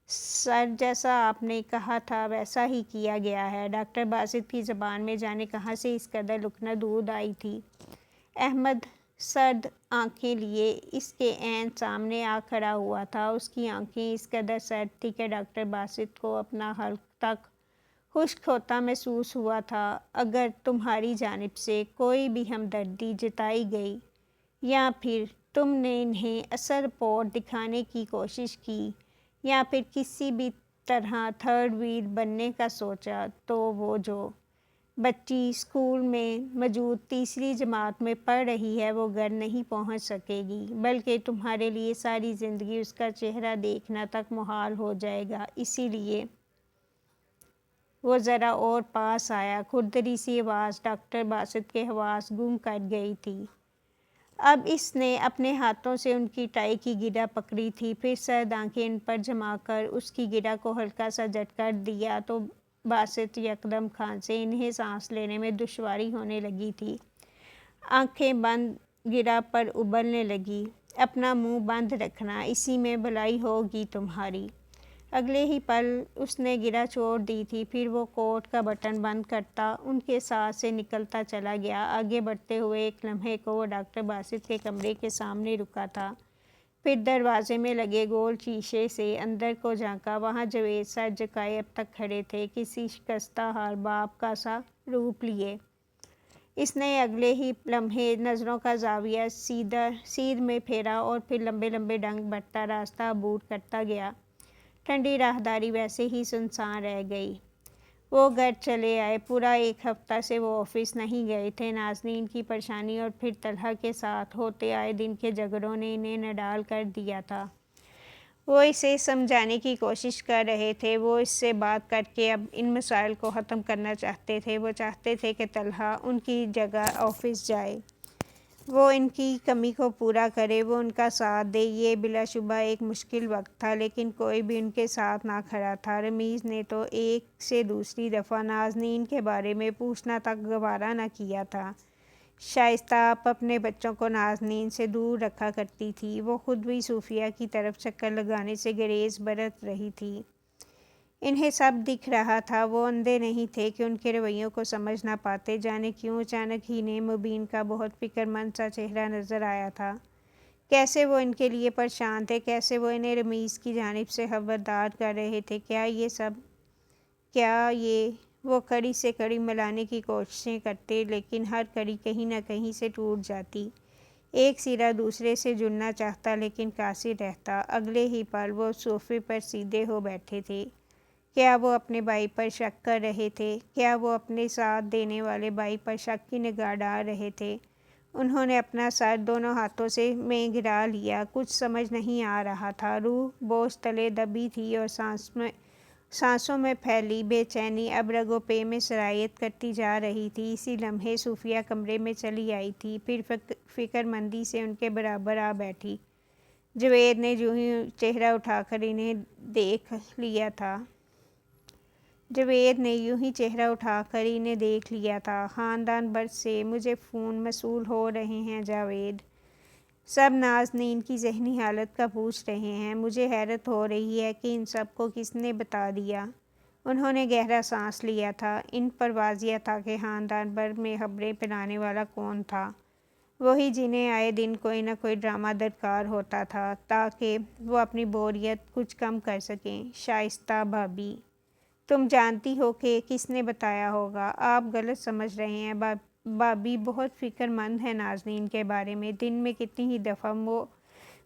Speaker 1: سر، جیسا آپ نے کہا تھا ویسا ہی کیا گیا ہے۔ ڈاکٹر باسط کی زبان میں جانے کہاں سے اس قدر لکنت آئی تھی۔ احمد سرد آنکھیں لیے اس کے عین سامنے آ کھڑا ہوا تھا۔ اس کی آنکھیں اس قدر سرد تھیں کہ ڈاکٹر باسط کو اپنا حلق تک خشک ہوتا محسوس ہوا تھا۔ اگر تمہاری جانب سے کوئی بھی ہمدردی جتائی گئی یا پھر تم نے انہیں اصل رپورٹ دکھانے کی کوشش کی یا پھر کسی بھی طرح تھرڈ وہیل بننے کا سوچا تو وہ جو بچی اسکول میں موجود تیسری جماعت میں پڑھ رہی ہے وہ گھر نہیں پہنچ سکے گی، بلکہ تمہارے لیے ساری زندگی اس کا چہرہ دیکھنا تک محال ہو جائے گا۔ اسی لیے وہ ذرا اور پاس آیا۔ کھردری سی آواز ڈاکٹر باسط کے حواس گم کر گئی تھی۔ اب اس نے اپنے ہاتھوں سے ان کی ٹائی کی گرہ پکڑی تھی، پھر سرد آنکھیں ان پر جما کر اس کی گرہ کو ہلکا سا جھٹکا دیا تو باسط یکدم کھانسے۔ انہیں سانس لینے میں دشواری ہونے لگی تھی۔ آنکھیں بند گرہ پر ابلنے لگی۔ اپنا منہ بند رکھنا، اسی میں بھلائی ہوگی تمہاری۔ اگلے ہی پل اس نے گرہ چھوڑ دی تھی۔ پھر وہ کوٹ کا بٹن بند کرتا ان کے ساتھ سے نکلتا چلا گیا۔ آگے بڑھتے ہوئے ایک لمحے کو وہ ڈاکٹر باسط کے کمرے کے سامنے رکا تھا، پھر دروازے میں لگے گول شیشے سے اندر کو جھانکا۔ وہاں جاوید سر جھکائے اب تک کھڑے تھے، کسی شکستہ حال باپ کا سا روپ لیے۔ اس نے اگلے ہی لمحے نظروں کا زاویہ سیدھ میں پھیرا اور پھر لمبے لمبے ڈنگ بڑھتا راستہ عبور کرتا گیا۔ ٹھنڈی راہداری ویسے ہی سنسان رہ گئی۔ وہ گھر چلے آئے۔ پورا 1 ہفتہ سے وہ آفس نہیں گئے تھے۔ نازنین کی پریشانی اور پھر طلحہ کے ساتھ ہوتے آئے دن کے جھگڑوں نے انہیں نڈال کر دیا تھا۔ وہ اسے سمجھانے کی کوشش کر رہے تھے، وہ اس سے بات کر کے اب ان مسائل کو ختم کرنا چاہتے تھے۔ وہ چاہتے تھے کہ طلحہ ان کی جگہ آفس جائے، وہ ان کی کمی کو پورا کرے، وہ ان کا ساتھ دے۔ یہ بلا شبہ ایک مشکل وقت تھا، لیکن کوئی بھی ان کے ساتھ نہ کھڑا تھا۔ رمیز نے تو ایک سے دوسری دفعہ نازنین کے بارے میں پوچھنا تک گوارا نہ کیا تھا۔ شائستہ آپ اپنے بچوں کو نازنین سے دور رکھا کرتی تھی۔ وہ خود بھی صوفیہ کی طرف چکر لگانے سے گریز برت رہی تھی۔ انہیں سب دکھ رہا تھا، وہ اندھے نہیں تھے کہ ان کے رویوں کو سمجھ نہ پاتے۔ جانے کیوں اچانک ہی انہیں مبین کا بہت فکر مند سا چہرہ نظر آیا تھا۔ کیسے وہ ان کے لیے پریشان تھے، کیسے وہ انہیں رمیز کی جانب سے خبردار کر رہے تھے۔ کیا یہ وہ کڑی سے کڑی ملانے کی کوششیں کرتے، لیکن ہر کڑی کہیں نہ کہیں سے ٹوٹ جاتی۔ ایک سرا دوسرے سے جڑنا چاہتا لیکن قاصر رہتا۔ اگلے ہی پل وہ صوفے پر سیدھے ہو بیٹھے تھے، کیا وہ اپنے بھائی پر شک کر رہے تھے؟ کیا وہ اپنے ساتھ دینے والے بھائی پر شک کی نگاہ ڈال رہے تھے؟ انہوں نے اپنا سر دونوں ہاتھوں سے میں گرا لیا۔ کچھ سمجھ نہیں آ رہا تھا۔ روح بوجھ تلے دبی تھی اور سانسوں میں پھیلی بے چینی اب رگوں پے میں سرایت کرتی جا رہی تھی۔ اسی لمحے صوفیہ کمرے میں چلی آئی تھی، پھر فکر مندی سے ان کے برابر آ بیٹھی۔ جاوید نے یوں ہی چہرہ اٹھا کر انہیں دیکھ لیا تھا۔ خاندان بھر سے مجھے فون موصول ہو رہے ہیں جاوید۔ سب نازنین کی ذہنی حالت کا پوچھ رہے ہیں۔ مجھے حیرت ہو رہی ہے کہ ان سب کو کس نے بتا دیا۔ انہوں نے گہرا سانس لیا تھا۔ ان پر واضح تھا کہ خاندان بھر میں خبریں پھیلانے والا کون تھا۔ وہی جنہیں آئے دن کوئی نہ کوئی ڈرامہ درکار ہوتا تھا تاکہ وہ اپنی بوریت کچھ کم کر سکیں۔ شائستہ بھابی، تم جانتی ہو کہ کس نے بتایا ہوگا؟ آپ غلط سمجھ رہے ہیں۔ بھابی بہت فکر مند ہے نازنین کے بارے میں۔ دن میں کتنی ہی دفعہ وہ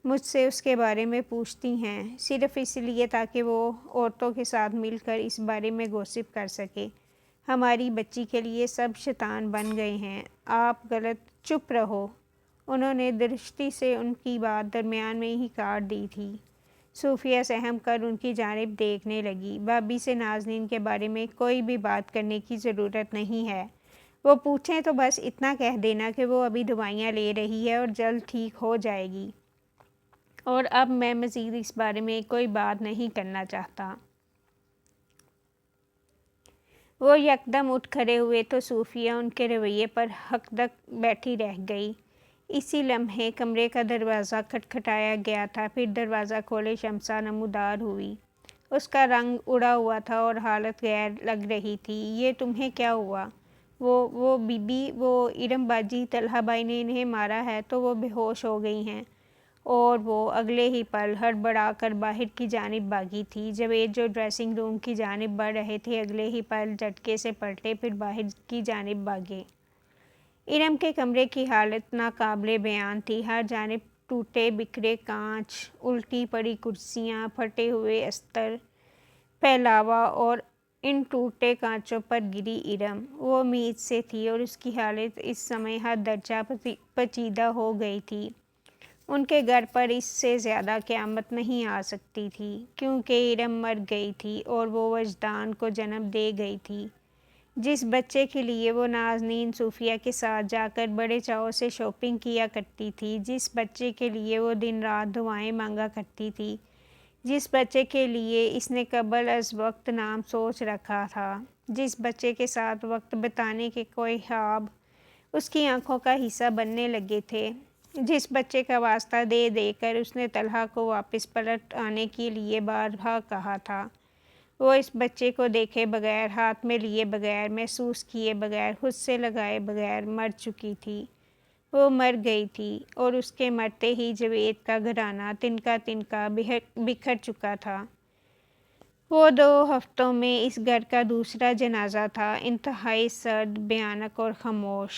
Speaker 1: مجھ سے اس کے بارے میں پوچھتی ہیں، صرف اس لیے تاکہ وہ عورتوں کے ساتھ مل کر اس بارے میں گوسپ کر سکے۔ ہماری بچی کے لیے سب شیطان بن گئے ہیں۔ آپ غلط۔ چپ رہو۔ انہوں نے درستی سے ان کی بات درمیان میں ہی کاٹ دی تھی۔ صوفیہ سہم کر ان کی جانب دیکھنے لگی۔ بھابی سے نازنین کے بارے میں کوئی بھی بات کرنے کی ضرورت نہیں ہے۔ وہ پوچھیں تو بس اتنا کہہ دینا کہ وہ ابھی دوائیاں لے رہی ہے اور جلد ٹھیک ہو جائے گی، اور اب میں مزید اس بارے میں کوئی بات نہیں کرنا چاہتا۔ وہ یکدم اٹھ کھڑے ہوئے تو صوفیہ ان کے رویے پر ہکدک بیٹھی رہ گئی۔ اسی لمحے کمرے کا دروازہ کھٹکھٹایا گیا تھا، پھر دروازہ کھولے شمسا نمودار ہوئی۔ اس کا رنگ اڑا ہوا تھا اور حالت غیر لگ رہی تھی۔ یہ تمہیں کیا ہوا؟ وہ بی بی، وہ ارم باجی، طلحہ بھائی نے انہیں مارا ہے تو وہ بے ہوش ہو گئی ہیں۔ اور وہ اگلے ہی پل ہڑبڑا کر باہر کی جانب بھاگی تھی۔ جاوید جو ڈریسنگ روم کی جانب بڑھ رہے تھے اگلے ہی پل جھٹکے سے پلٹے، پھر باہر کی جانب بھاگے۔ ارم کے کمرے کی حالت ناقابل بیان تھی۔ ہر جانب ٹوٹے بکھرے کانچ، الٹی پڑی کرسیاں، پھٹے ہوئے استر، پھیلاوا، اور ان ٹوٹے کانچوں پر گری ارم۔ وہ میز سے تھی اور اس کی حالت اس سمے حد درجہ پیچیدہ ہو گئی تھی۔ ان کے گھر پر اس سے زیادہ قیامت نہیں آ سکتی تھی، کیونکہ ارم مر گئی تھی اور وہ وجدان کو جنم دے گئی تھی۔ جس بچے کے لیے وہ نازنین صوفیہ کے ساتھ جا کر بڑے چاؤ سے شاپنگ کیا کرتی تھی، جس بچے کے لیے وہ دن رات دعائیں مانگا کرتی تھی، جس بچے کے لیے اس نے قبل از وقت نام سوچ رکھا تھا، جس بچے کے ساتھ وقت بتانے کے کوئی خواب اس کی آنکھوں کا حصہ بننے لگے تھے، جس بچے کا واسطہ دے دے کر اس نے طلحہ کو واپس پلٹ آنے کے لیے بارہا کہا تھا، وہ اس بچے کو دیکھے بغیر، ہاتھ میں لیے بغیر، محسوس کیے بغیر، خود سے لگائے بغیر مر چکی تھی۔ وہ مر گئی تھی اور اس کے مرتے ہی جاوید کا گھرانہ تنکا تنکا بکھر چکا تھا۔ وہ 2 ہفتوں میں اس گھر کا دوسرا جنازہ تھا، انتہائی سرد، بھیانک اور خاموش۔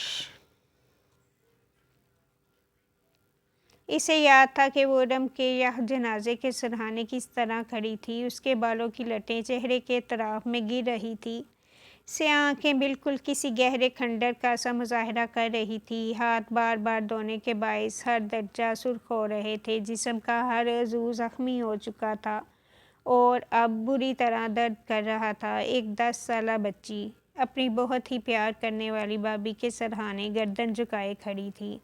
Speaker 1: اسے یاد تھا کہ وہ ارم کے یہ جنازے کے سرہانے کس طرح کھڑی تھی۔ اس کے بالوں کی لٹیں چہرے کے اطراف میں گر رہی تھی، سیاہ آنکھیں بالکل کسی گہرے کھنڈر کا سا مظاہرہ کر رہی تھی، ہاتھ بار بار دھونے کے باعث ہر درجہ سرخ ہو رہے تھے، جسم کا ہر عضو زخمی ہو چکا تھا اور اب بری طرح درد کر رہا تھا۔ ایک 10 سالہ بچی اپنی بہت ہی پیار کرنے والی بھابھی کے سرہانے گردن جھکائے کھڑی تھی۔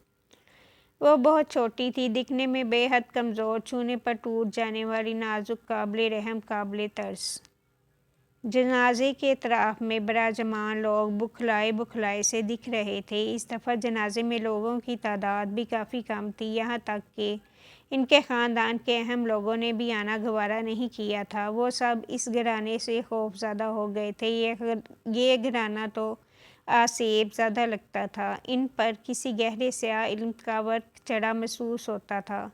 Speaker 1: وہ بہت چھوٹی تھی، دکھنے میں بے حد کمزور، چھونے پر ٹوٹ جانے والی، نازک، قابل رحم، قابل ترس۔ جنازے کے اطراف میں براجمان لوگ بکھلائے بکھلائے سے دکھ رہے تھے۔ اس دفعہ جنازے میں لوگوں کی تعداد بھی کافی کم تھی، یہاں تک کہ ان کے خاندان کے اہم لوگوں نے بھی آنا گوارا نہیں کیا تھا۔ وہ سب اس گھرانے سے خوفزدہ ہو گئے تھے۔ یہ گھرانہ تو آسیب زدہ لگتا تھا، ان پر کسی گہرے سیاہ علم کا ورق چڑھا محسوس ہوتا تھا۔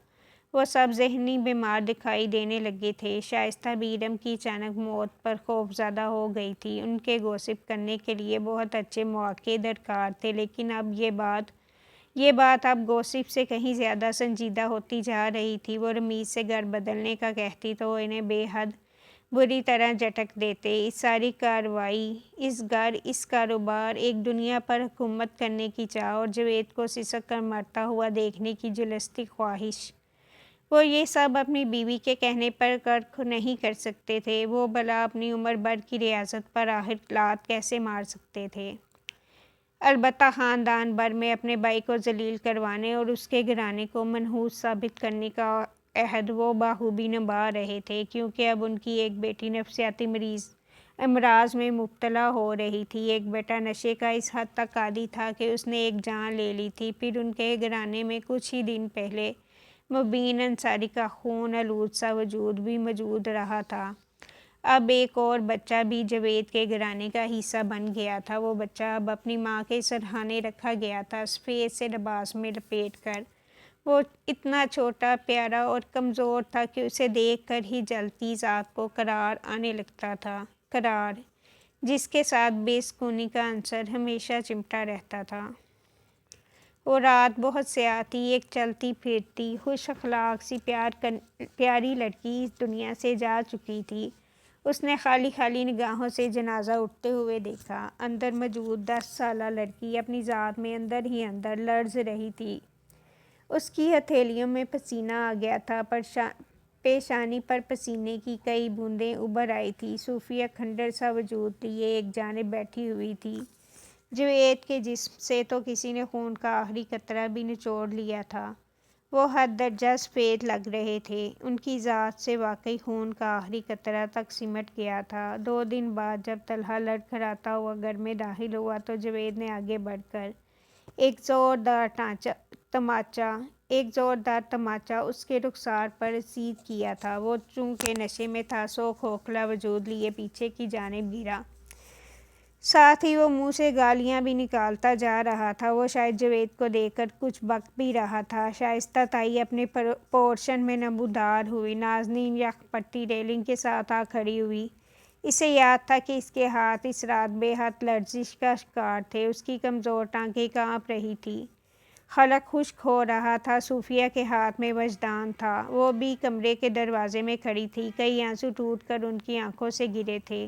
Speaker 1: وہ سب ذہنی بیمار دکھائی دینے لگے تھے۔ شائستہ بھی ارم کی اچانک موت پر خوفزدہ ہو گئی تھی۔ ان کے گوسپ کرنے کے لیے بہت اچھے مواقع درکار تھے، لیکن اب یہ بات اب گوسپ سے کہیں زیادہ سنجیدہ ہوتی جا رہی تھی۔ وہ رمیز سے گھر بدلنے کا کہتی تو وہ انہیں بے حد بری طرح جھٹک دیتے۔ اس ساری کارروائی، اس گھر، اس کاروبار، ایک دنیا پر حکومت کرنے کی چاہ اور جاوید کو سسک کر مرتا ہوا دیکھنے کی جلستی خواہش، وہ یہ سب اپنی بیوی کے کہنے پر نہیں کر سکتے تھے۔ وہ بھلا اپنی عمر بھر کی ریاست پر آخر لات کیسے مار سکتے تھے؟ البتہ خاندان بھر میں اپنے بھائی کو ذلیل کروانے اور اس کے گھرانے کو منحوس ثابت کرنے کا عہد وہ بخوبی نبھا رہے تھے، کیونکہ اب ان کی ایک بیٹی نفسیاتی امراض میں مبتلا ہو رہی تھی، ایک بیٹا نشے کا اس حد تک عادی تھا کہ اس نے ایک جان لے لی تھی، پھر ان کے گھرانے میں کچھ ہی دن پہلے مبین انصاری کا خون آلود سا وجود بھی موجود رہا تھا۔ اب ایک اور بچہ بھی جاوید کے گھرانے کا حصہ بن گیا تھا۔ وہ بچہ اب اپنی ماں کے سرہانے رکھا گیا تھا، سفید سے لباس میں لپیٹ کر۔ وہ اتنا چھوٹا، پیارا اور کمزور تھا کہ اسے دیکھ کر ہی جلتی ذات کو قرار آنے لگتا تھا، قرار جس کے ساتھ بے سکونی کا عنصر ہمیشہ چمٹا رہتا تھا۔ وہ رات بہت سیاہ تھی، ایک چلتی پھرتی، خوش اخلاق سی پیاری لڑکی اس دنیا سے جا چکی تھی۔ اس نے خالی خالی نگاہوں سے جنازہ اٹھتے ہوئے دیکھا۔ اندر موجود 10 سالہ لڑکی اپنی ذات میں اندر ہی اندر لرز رہی تھی۔ اس کی ہتھیلیوں میں پسینہ آ گیا تھا، پیشانی پر پسینے کی کئی بوندیں ابھر آئی تھیں۔ صوفیہ کھنڈر سا وجود لیے ایک جانب بیٹھی ہوئی تھی۔ جاوید کے جسم سے تو کسی نے خون کا آخری قطرہ بھی نچوڑ لیا تھا۔ وہ حد درجہ سفید لگ رہے تھے۔ ان کی ذات سے واقعی خون کا آخری قطرہ تک سمٹ گیا تھا۔ 2 دن بعد جب طلحہ لڑکھڑاتا ہوا گھر میں داخل ہوا تو جاوید نے آگے بڑھ کر ایک زوردار تماچا اس کے رخسار پر رسید کیا تھا۔ وہ چونکہ نشے میں تھا، سو کھوکھلا وجود لیے پیچھے کی جانب گرا۔ ساتھ ہی وہ منہ سے گالیاں بھی نکالتا جا رہا تھا۔ وہ شاید جاوید کو دیکھ کر کچھ بک بھی رہا تھا۔ شائستہ تائی اپنے پورشن میں نمودار ہوئی۔ نازنین یک پٹی ریلنگ کے ساتھ آ کھڑی ہوئی۔ اسے یاد تھا کہ اس کے ہاتھ اس رات بے حد لرزش کا شکار تھے۔ اس کی کمزور ٹانگیں کانپ رہی تھیں، خلق خشک ہو رہا تھا۔ صوفیہ کے ہاتھ میں وجدان تھا۔ وہ بھی کمرے کے دروازے میں کھڑی تھی، کئی آنسو ٹوٹ کر ان کی آنکھوں سے گرے تھے۔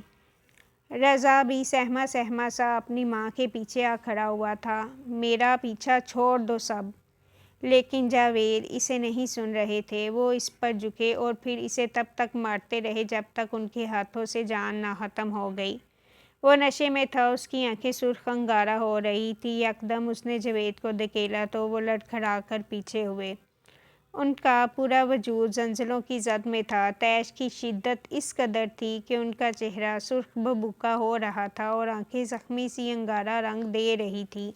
Speaker 1: رضا بھی سہما سہما سا اپنی ماں کے پیچھے آ کھڑا ہوا تھا۔ میرا پیچھا چھوڑ دو سب۔ لیکن جاوید اسے نہیں سن رہے تھے۔ وہ اس پر جھکے اور پھر اسے تب تک مارتے رہے جب تک ان کے ہاتھوں سے جان نہ ختم ہو گئی۔ وہ نشے میں تھا، اس کی آنکھیں سرخ انگارہ ہو رہی تھیں۔ یکدم اس نے جاوید کو دھکیلا تو وہ لڑکھڑا کر پیچھے ہوئے۔ ان کا پورا وجود زنجیروں کی زد میں تھا۔ طیش کی شدت اس قدر تھی کہ ان کا چہرہ سرخ بھبوکا ہو رہا تھا اور آنکھیں زخمی سی انگارہ رنگ دے رہی تھیں۔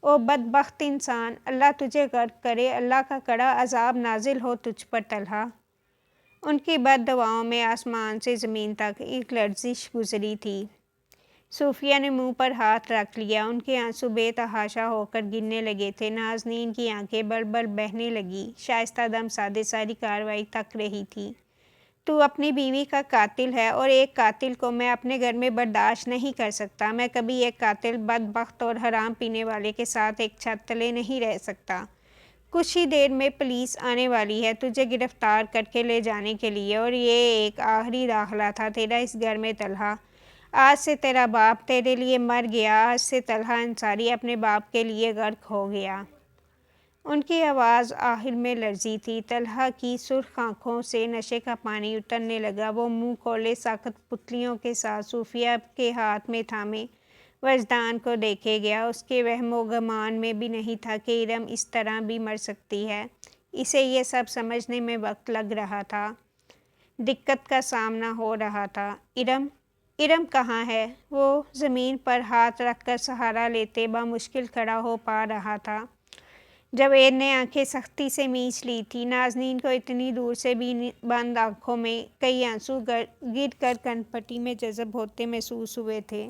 Speaker 1: او بدبخت انسان، اللہ تجھے غرق کرے، اللہ کا کڑا عذاب نازل ہو تجھ پر طلحہ۔ ان کی بد دعاؤں میں آسمان سے زمین تک ایک لرزش گزری تھی۔ صوفیہ نے منہ پر ہاتھ رکھ لیا۔ ان کے آنسو بے تحاشا ہو کر گرنے لگے تھے۔ نازنین کی آنکھیں بل بل بہنے لگیں۔ شائستہ دم سادے ساری کارروائی تک رہی تھی۔ تو اپنی بیوی کا قاتل ہے اور ایک قاتل کو میں اپنے گھر میں برداشت نہیں کر سکتا۔ میں کبھی ایک قاتل، بدبخت اور حرام پینے والے کے ساتھ ایک چھت تلے نہیں رہ سکتا۔ کچھ ہی دیر میں پولیس آنے والی ہے تجھے گرفتار کر کے لے جانے کے لیے، اور یہ ایک آخری داخلہ تھا تیرا اس گھر میں طلحہ۔ آج سے تیرا باپ تیرے لیے مر گیا، آج سے طلحہ انصاری اپنے باپ کے لیے غرق ہو گیا۔ ان کی آواز آخر میں لرزی تھی۔ طلحہ کی سرخ آنکھوں سے نشے کا پانی اترنے لگا۔ وہ منہ کھولے سخت پتلیوں کے ساتھ صوفیہ کے ہاتھ میں تھامے وجدان کو دیکھے گیا۔ اس کے وہم و گمان میں بھی نہیں تھا کہ ارم اس طرح بھی مر سکتی ہے۔ اسے یہ سب سمجھنے میں وقت لگ رہا تھا، دقت کا سامنا ہو رہا تھا۔ ارم کہاں ہے؟ وہ زمین پر ہاتھ رکھ کر سہارا لیتے بامشکل کھڑا ہو پا رہا تھا۔ جاوید نے آنکھیں سختی سے مینچ لی تھیں۔ نازنین کو اتنی دور سے بھی بند آنکھوں میں کئی آنسو گر کر کن پٹی میں جذب ہوتے محسوس ہوئے تھے۔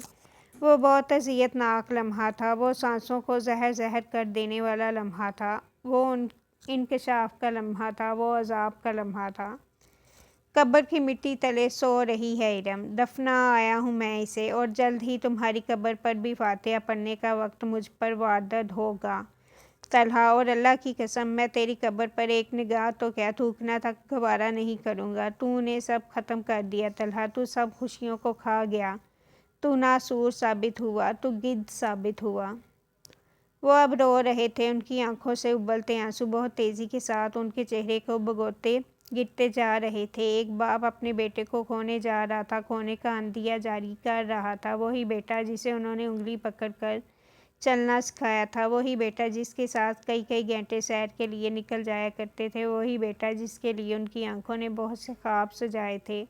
Speaker 1: وہ بہت اذیت ناک لمحہ تھا۔ وہ سانسوں کو زہر کر دینے والا لمحہ تھا۔ وہ انکشاف کا لمحہ تھا، وہ عذاب کا لمحہ تھا۔ قبر کی مٹی تلے سو رہی ہے ارم، دفنا آیا ہوں میں اسے، اور جلد ہی تمہاری قبر پر بھی فاتحہ پڑھنے کا وقت مجھ پر واردد ہوگا۔ طلحہ اور اللہ کی قسم میں تیری قبر پر ایک نگاہ تو کیا تھوکنا تک گوارا نہیں کروں گا۔ تو نے سب ختم کر دیا طلحہ، تو سب خوشیوں کو کھا گیا، تو ناسور ثابت ہوا، تو گدھ ثابت ہوا۔ وہ اب رو رہے تھے، ان کی آنکھوں سے ابلتے آنسو بہت تیزی کے ساتھ ان کے چہرے کو بھگوتے گرتے جا رہے تھے۔ ایک باپ اپنے بیٹے کو کھونے جا رہا تھا، کھونے کا عندیہ جاری کر رہا تھا، وہی بیٹا جسے انہوں نے انگلی پکڑ کر چلنا سکھایا تھا، وہی بیٹا جس کے ساتھ کئی کئی گھنٹے سیر کے لیے نکل جایا کرتے تھے، وہی بیٹا جس کے لیے ان کی آنکھوں نے بہت سے خواب سجائے تھے،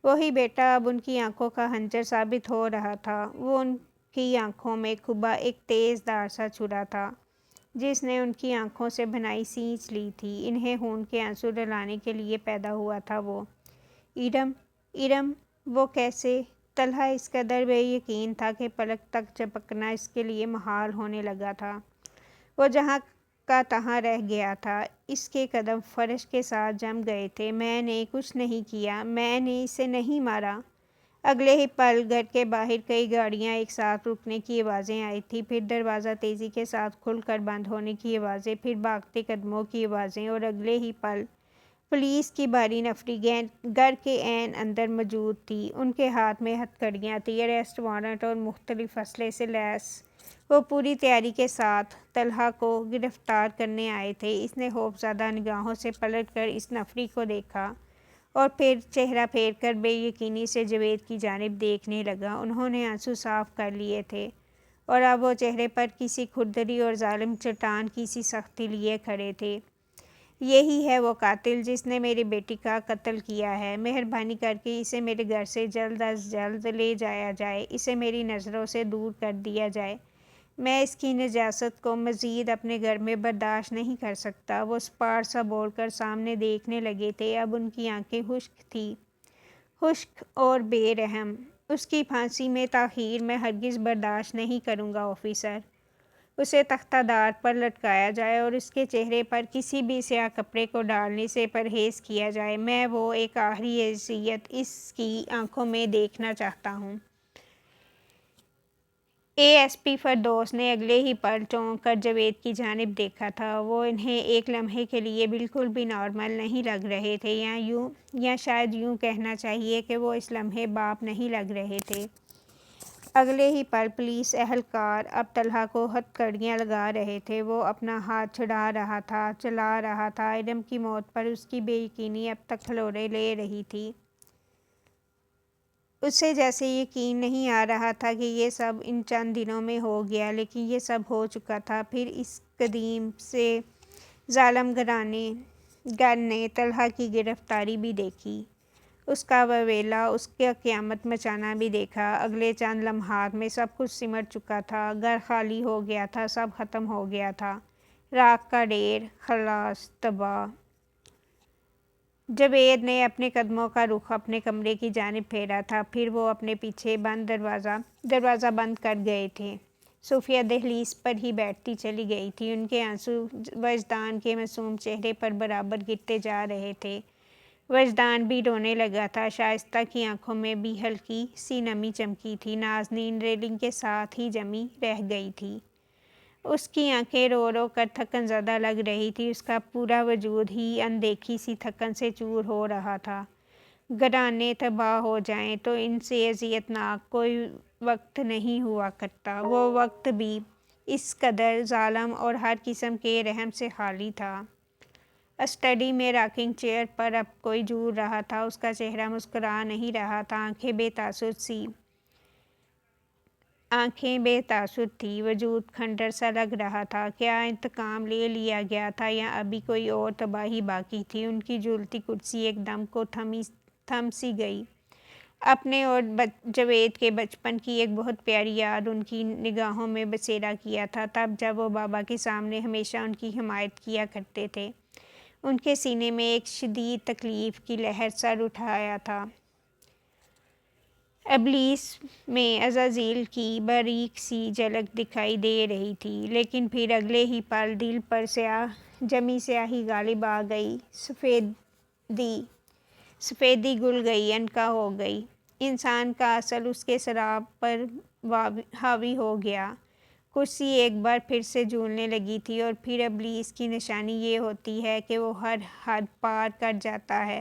Speaker 1: وہی بیٹا اب ان کی آنکھوں کا خنجر ثابت ہو رہا تھا۔ وہ ان کی آنکھوں میں کھبا ایک تیز دھار سا چھرا تھا جس نے ان کی آنکھوں سے بھنائی سینچ لی تھی، انہیں خون کے آنسو رلانے کے لیے پیدا ہوا تھا۔ وہ ارم ارم وہ کیسے؟ طلحہ اس قدر بے یقین تھا کہ پلک تک جھپکنا اس کے لیے محال ہونے لگا تھا۔ وہ جہاں کا تہاں رہ گیا تھا، اس کے قدم فرش کے ساتھ جم گئے تھے۔ میں نے کچھ نہیں کیا، میں نے اسے نہیں مارا۔ اگلے ہی پل گھر کے باہر کئی گاڑیاں ایک ساتھ رکنے کی آوازیں آئی تھیں، پھر دروازہ تیزی کے ساتھ کھل کر بند ہونے کی آوازیں، پھر بھاگتے قدموں کی آوازیں، اور اگلے ہی پل پولیس کی بھاری نفری گھر کے عین اندر موجود تھی۔ ان کے ہاتھ میں ہتھکڑیاں تھیں، اریسٹ وارنٹ اور مختلف اسلحے سے لیس۔ وہ پوری تیاری کے ساتھ طلحہ کو گرفتار کرنے آئے تھے۔ اس نے خوفزدہ نگاہوں سے پلٹ کر اس نفری کو دیکھا اور پھر چہرہ پھیر کر بے یقینی سے جاوید کی جانب دیکھنے لگا۔ انہوں نے آنسو صاف کر لیے تھے اور اب وہ چہرے پر کسی کھردری اور ظالم چٹان کی سی سختی لیے کھڑے تھے۔ یہی ہے وہ قاتل جس نے میری بیٹی کا قتل کیا ہے۔ مہربانی کر کے اسے میرے گھر سے جلد از جلد لے جایا جائے، اسے میری نظروں سے دور کر دیا جائے۔ میں اس کی نجاست کو مزید اپنے گھر میں برداشت نہیں کر سکتا۔ وہ سپاٹ سا بول کر سامنے دیکھنے لگے تھے، اب ان کی آنکھیں خشک تھیں، خشک اور بے رحم۔ اس کی پھانسی میں تاخیر میں ہرگز برداشت نہیں کروں گا آفیسر۔ اسے تختہ دار پر لٹکایا جائے اور اس کے چہرے پر کسی بھی سیاہ کپڑے کو ڈالنے سے پرہیز کیا جائے۔ میں وہ ایک آخری اذیت اس کی آنکھوں میں دیکھنا چاہتا ہوں۔ اے ایس پی فردوس نے اگلے ہی پل چونک کر جاوید کی جانب دیکھا تھا۔ وہ انہیں ایک لمحے کے لیے بالکل بھی نارمل نہیں لگ رہے تھے، یا شاید یوں کہنا چاہیے کہ وہ اس لمحے باپ نہیں لگ رہے تھے۔ اگلے ہی پل پولیس اہلکار اب طلحہ کو ہتھکڑیاں لگا رہے تھے۔ وہ اپنا ہاتھ چھڑا رہا تھا، چلا رہا تھا۔ ارم کی موت پر اس کی بے یقینی اب تک ہلوڑے لے رہی تھی۔ اسے جیسے یقین نہیں آ رہا تھا کہ یہ سب ان چند دنوں میں ہو گیا، لیکن یہ سب ہو چکا تھا۔ پھر اس قدیم سے ظالم گر نے طلحہ کی گرفتاری بھی دیکھی، اس کا ویلا، اس کا قیامت مچانا بھی دیکھا۔ اگلے چند لمحات میں سب کچھ سمٹ چکا تھا، گھر خالی ہو گیا تھا، سب ختم ہو گیا تھا، راکھ کا ڈھیر، خلاص، تباہ۔ جاوید نے اپنے قدموں کا رخ اپنے کمرے کی جانب پھیرا تھا، پھر وہ اپنے پیچھے بند دروازہ بند کر گئے تھے۔ صوفیہ دہلیز پر ہی بیٹھتی چلی گئی تھی، ان کے آنسو وجدان کے معصوم چہرے پر برابر گرتے جا رہے تھے۔ وجدان بھی رونے لگا تھا، شائستہ کی آنکھوں میں بھی ہلکی سی نمی چمکی تھی، نازنین ریلنگ کے ساتھ ہی جمی رہ گئی تھی۔ اس کی آنکھیں رو رو کر تھکن زدہ لگ رہی تھی، اس کا پورا وجود ہی اندیکھی سی تھکن سے چور ہو رہا تھا۔ گھرانے تباہ ہو جائیں تو ان سے اذیت ناک کوئی وقت نہیں ہوا کرتا۔ وہ وقت بھی اس قدر ظالم اور ہر قسم کے رحم سے خالی تھا۔ اسٹڈی میں راکنگ چیئر پر اب کوئی جھول رہا تھا، اس کا چہرہ مسکرا نہیں رہا تھا، آنکھیں بے تاثر تھیں، وجود کھنڈر سا لگ رہا تھا۔ کیا انتقام لے لیا گیا تھا یا ابھی کوئی اور تباہی باقی تھی؟ ان کی جھولتی کرسی ایک دم کو تھم سی گئی۔ اپنے اور جاوید کے بچپن کی ایک بہت پیاری یاد ان کی نگاہوں میں بسیرا کیا تھا، تب جب وہ بابا کے سامنے ہمیشہ ان کی حمایت کیا کرتے تھے۔ ان کے سینے میں ایک شدید تکلیف کی لہر سر اٹھایا تھا۔ ابلیس میں عزازیل کی باریک سی جھلک دکھائی دے رہی تھی، لیکن پھر اگلے ہی پل دل پر جمی سیاہی غالب آ گئی، سفیدی گل گئی، عنقا ہو گئی۔ انسان کا اصل اس کے سراب پر حاوی ہو گیا۔ کرسی ایک بار پھر سے جھولنے لگی تھی، اور پھر ابلیس کی نشانی یہ ہوتی ہے کہ وہ ہر حد پار کر جاتا ہے۔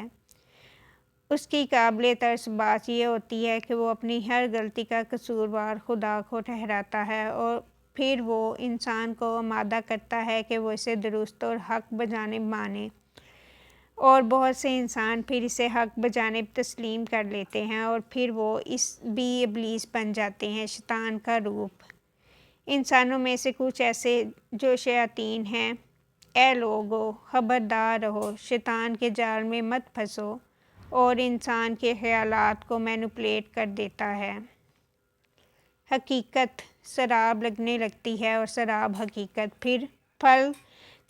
Speaker 1: اس کی قابل ترس بات یہ ہوتی ہے کہ وہ اپنی ہر غلطی کا قصوروار خدا کو ٹھہراتا ہے، اور پھر وہ انسان کو آمادہ کرتا ہے کہ وہ اسے درست اور حق بجانب مانے، اور بہت سے انسان پھر اسے حق بجانب تسلیم کر لیتے ہیں، اور پھر وہ بھی ابلیس بن جاتے ہیں، شیطان کا روپ۔ انسانوں میں سے کچھ ایسے جو شیاطین ہیں۔ اے لوگو، خبردار رہو، شیطان کے جال میں مت پھنسو، اور انسان کے خیالات کو مینوپولیٹ کر دیتا ہے۔ حقیقت سراب لگنے لگتی ہے، اور سراب حقیقت۔ پھر پھل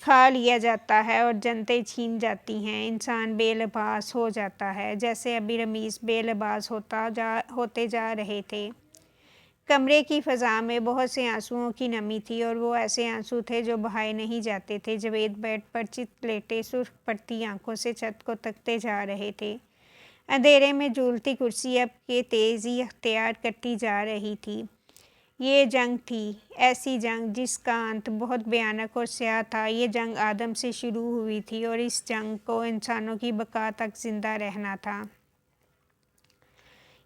Speaker 1: کھا لیا جاتا ہے اور جنتیں چھین جاتی ہیں، انسان بے لباس ہو جاتا ہے، جیسے ابھی رمیز بے لباس ہوتے جا رہے تھے۔ کمرے کی فضا میں بہت سے آنسوؤں کی نمی تھی، اور وہ ایسے آنسو تھے جو بہائے نہیں جاتے تھے۔ جاوید بیڈ پر چت لیٹے سرخ پڑتی آنکھوں سے چھت کو تکتے جا رہے تھے۔ اندھیرے میں جھولتی کرسی اب کہ تیزی اختیار کرتی جا رہی تھی۔ یہ جنگ تھی، ایسی جنگ جس کا انت بہت بھیانک اور سیاہ تھا۔ یہ جنگ آدم سے شروع ہوئی تھی، اور اس جنگ کو انسانوں کی بقا تک زندہ رہنا تھا۔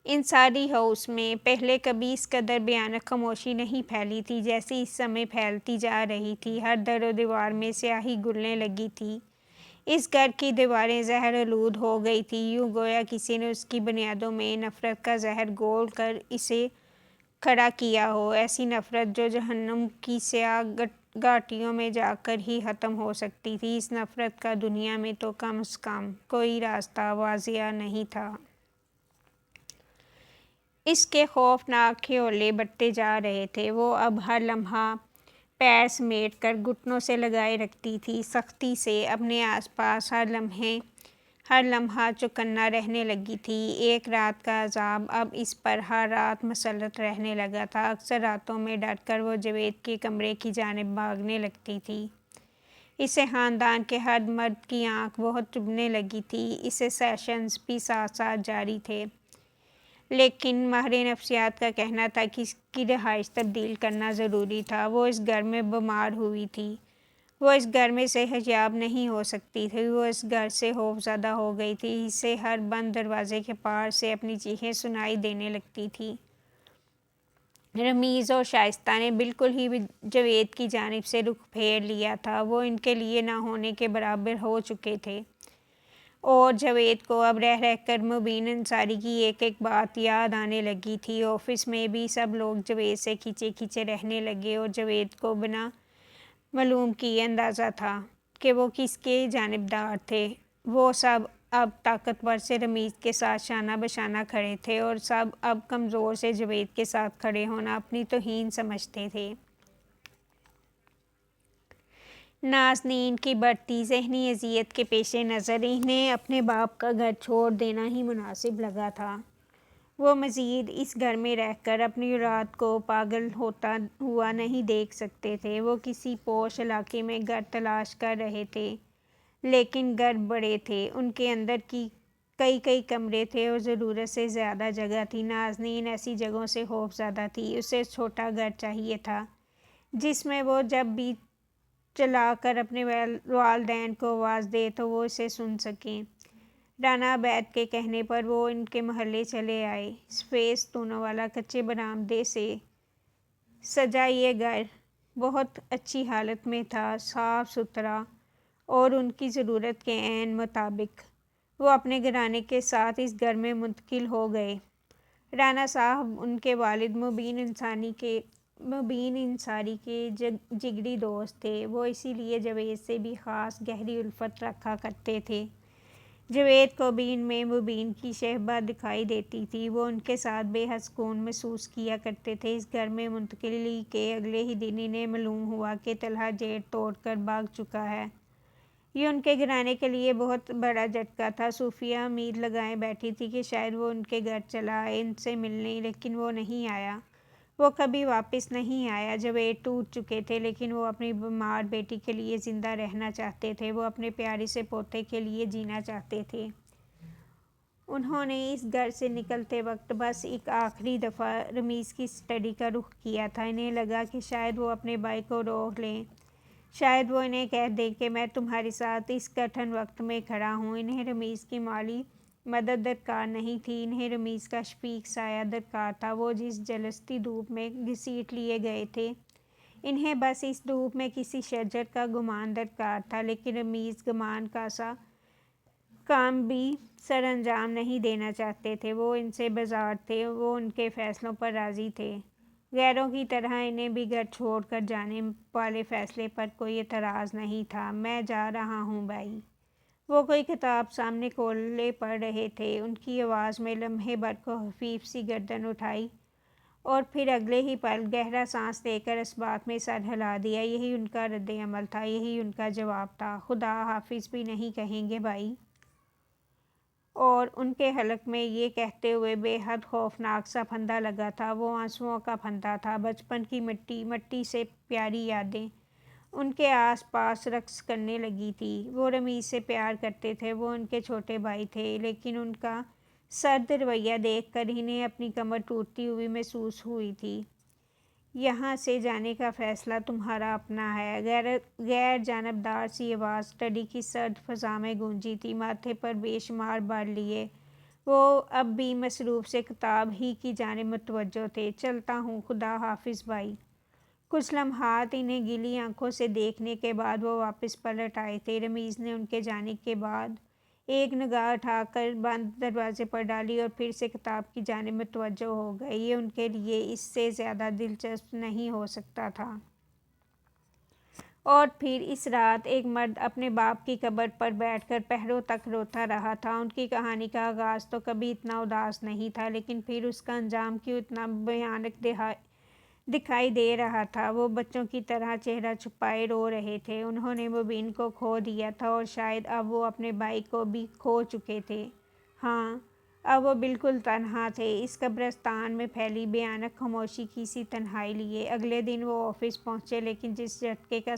Speaker 1: انصاری ہاؤس میں پہلے کبھی اس قدر بھیانک خاموشی نہیں پھیلی تھی جیسی اس سمے پھیلتی جا رہی تھی۔ ہر در و دیوار میں سیاہی گھلنے لگی تھی۔ اس گھر کی دیواریں زہر آلود ہو گئی تھیں، یوں گویا کسی نے اس کی بنیادوں میں نفرت کا زہر گھول کر اسے کھڑا کیا ہو، ایسی نفرت جو جہنم کی سیاہ گھاٹیوں میں جا کر ہی ختم ہو سکتی تھی۔ اس نفرت کا دنیا میں تو کم از کم کوئی راستہ واضح نہیں تھا۔ اس کے خوفناک کھیولے بڑھتے جا رہے تھے۔ وہ اب ہر لمحہ پیر سمیٹ کر گھٹنوں سے لگائے رکھتی تھی، سختی سے اپنے آس پاس ہر لمحہ چوکنا رہنے لگی تھی۔ ایک رات کا عذاب اب اس پر ہر رات مسلط رہنے لگا تھا۔ اکثر راتوں میں ڈر کر وہ جاوید کے کمرے کی جانب بھاگنے لگتی تھی۔ اسے خاندان کے ہر مرد کی آنکھ بہت چبھنے لگی تھی۔ اسے سیشنز بھی ساتھ ساتھ جاری تھے، لیکن ماہر نفسیات کا کہنا تھا کہ اس کی رہائش تبدیل کرنا ضروری تھا۔ وہ اس گھر میں بیمار ہوئی تھی، وہ اس گھر میں سے حجاب نہیں ہو سکتی تھی، وہ اس گھر سے خوفزدہ ہو گئی تھی۔ اسے ہر بند دروازے کے پار سے اپنی چیخیں سنائی دینے لگتی تھیں۔ رمیز اور شائستہ نے بالکل ہی جاوید کی جانب سے رخ پھیر لیا تھا، وہ ان کے لیے نہ ہونے کے برابر ہو چکے تھے، اور جاوید کو اب رہ رہ کر مبین انصاری کی ایک ایک بات یاد آنے لگی تھی۔ آفس میں بھی سب لوگ جاوید سے کھینچے کھینچے رہنے لگے، اور جاوید کو بنا معلوم کیے اندازہ تھا کہ وہ کس کے جانبدار تھے۔ وہ سب اب طاقتور سے رمیز کے ساتھ شانہ بشانہ کھڑے تھے، اور سب اب کمزور سے جاوید کے ساتھ کھڑے ہونا اپنی توہین سمجھتے تھے۔ نازنین کی بڑھتی ذہنی اذیت کے پیش نظر انہیں اپنے باپ کا گھر چھوڑ دینا ہی مناسب لگا تھا۔ وہ مزید اس گھر میں رہ کر اپنی اولاد کو پاگل ہوتا ہوا نہیں دیکھ سکتے تھے۔ وہ کسی پوش علاقے میں گھر تلاش کر رہے تھے، لیکن گھر بڑے تھے، ان کے اندر کئی کمرے تھے اور ضرورت سے زیادہ جگہ تھی۔ نازنین ایسی جگہوں سے خوفزدہ تھی۔ اسے چھوٹا گھر چاہیے تھا جس میں وہ جب بھی چلا کر اپنے والدین کو آواز دے تو وہ اسے سن سکیں۔ رانا عبید کے کہنے پر وہ ان کے محلے چلے آئے۔ سفید ستونوں والا کچے برآمدے سے سجا یہ گھر بہت اچھی حالت میں تھا، صاف ستھرا اور ان کی ضرورت کے عین مطابق۔ وہ اپنے گھرانے کے ساتھ اس گھر میں منتقل ہو گئے۔ رانا صاحب ان کے والد مبین انصاری کے جگری دوست تھے۔ وہ اسی لیے جاوید سے بھی خاص گہری الفت رکھا کرتے تھے۔ جاوید کو بھی ان میں مبین کی شبیہ دکھائی دیتی تھی۔ وہ ان کے ساتھ بے حد سکون محسوس کیا کرتے تھے۔ اس گھر میں منتقلی کے اگلے ہی دن انہیں معلوم ہوا کہ طلحہ جیٹ توڑ کر بھاگ چکا ہے۔ یہ ان کے گھرانے کے لیے بہت بڑا جھٹکا تھا۔ صوفیہ امید لگائے بیٹھی تھی کہ شاید وہ ان کے گھر چلا آئے ان سے ملنے، لیکن وہ نہیں آیا، وہ کبھی واپس نہیں آیا۔ جاوید ٹوٹ چکے تھے، لیکن وہ اپنی بیمار بیٹی کے لیے زندہ رہنا چاہتے تھے، وہ اپنے پیارے سے پوتے کے لیے جینا چاہتے تھے۔ انہوں نے اس گھر سے نکلتے وقت بس ایک آخری دفعہ رمیز کی اسٹڈی کا رخ کیا تھا۔ انہیں لگا کہ شاید وہ اپنے بھائی کو روک لیں، شاید وہ انہیں کہہ دیں کہ میں تمہارے ساتھ اس کٹھن وقت میں کھڑا ہوں۔ انہیں رمیز کی مالی مدد درکار نہیں تھی، انہیں رمیز کا شفیق سایہ درکار تھا، وہ جس جلستی دھوپ میں گھسیٹ لیے گئے تھے۔ انہیں بس اس دھوپ میں کسی شجر کا گمان درکار تھا، لیکن رمیز گمان کا سا کام بھی سر انجام نہیں دینا چاہتے تھے۔ وہ ان سے بیزار تھے، وہ ان کے فیصلوں پر راضی تھے۔ غیروں کی طرح انہیں بھی گھر چھوڑ کر جانے والے فیصلے پر کوئی اعتراض نہیں تھا۔ میں جا رہا ہوں بھائی۔ وہ کوئی کتاب سامنے کھولے پڑھ رہے تھے۔ ان کی آواز میں لمحے بھر کو خفیف سی گردن اٹھائی اور پھر اگلے ہی پل گہرا سانس لے کر اس بات میں سر ہلا دیا۔ یہی ان کا رد عمل تھا، یہی ان کا جواب تھا۔ خدا حافظ بھی نہیں کہیں گے بھائی؟ اور ان کے حلق میں یہ کہتے ہوئے بے حد خوفناک سا پھندہ لگا تھا۔ وہ آنسوؤں کا پھندہ تھا، بچپن کی مٹی سے پیاری یادیں ان کے آس پاس رقص کرنے لگی تھی۔ وہ رمیز سے پیار کرتے تھے، وہ ان کے چھوٹے بھائی تھے، لیکن ان کا سرد رویہ دیکھ کر انہیں اپنی کمر ٹوٹتی ہوئی محسوس ہوئی تھی۔ یہاں سے جانے کا فیصلہ تمہارا اپنا ہے۔ غیر جانبدار سی آواز اسٹڈی کی سرد فضا میں گونجی تھی۔ ماتھے پر بے شمار بال لیے وہ اب بھی مصروف سے کتاب ہی کی جانب متوجہ تھے۔ چلتا ہوں، خدا حافظ بھائی۔ کچھ لمحات انہیں گیلی آنکھوں سے دیکھنے کے بعد وہ واپس پلٹ آئے تھے۔ رمیز نے ان کے جانے کے بعد ایک نگاہ اٹھا کر بند دروازے پر ڈالی اور پھر سے کتاب کی جانب متوجہ ہو گئے۔ یہ ان کے لیے اس سے زیادہ دلچسپ نہیں ہو سکتا تھا۔ اور پھر اس رات ایک مرد اپنے باپ کی قبر پر بیٹھ کر پہروں تک روتا رہا تھا۔ ان کی کہانی کا آغاز تو کبھی اتنا اداس نہیں تھا، لیکن پھر اس کا انجام کیوں اتنا بھیانک دکھائی دے رہا تھا۔ وہ بچوں کی طرح چہرہ چھپائے رو رہے تھے۔ انہوں نے مبین کو کھو دیا تھا اور شاید اب وہ اپنے بھائی کو بھی کھو چکے تھے۔ ہاں، اب وہ بالکل تنہا تھے، اس قبرستان میں پھیلی بھیانک خاموشی کی سی تنہائی لیے۔ اگلے دن وہ آفس پہنچے، لیکن جس جھٹکے کا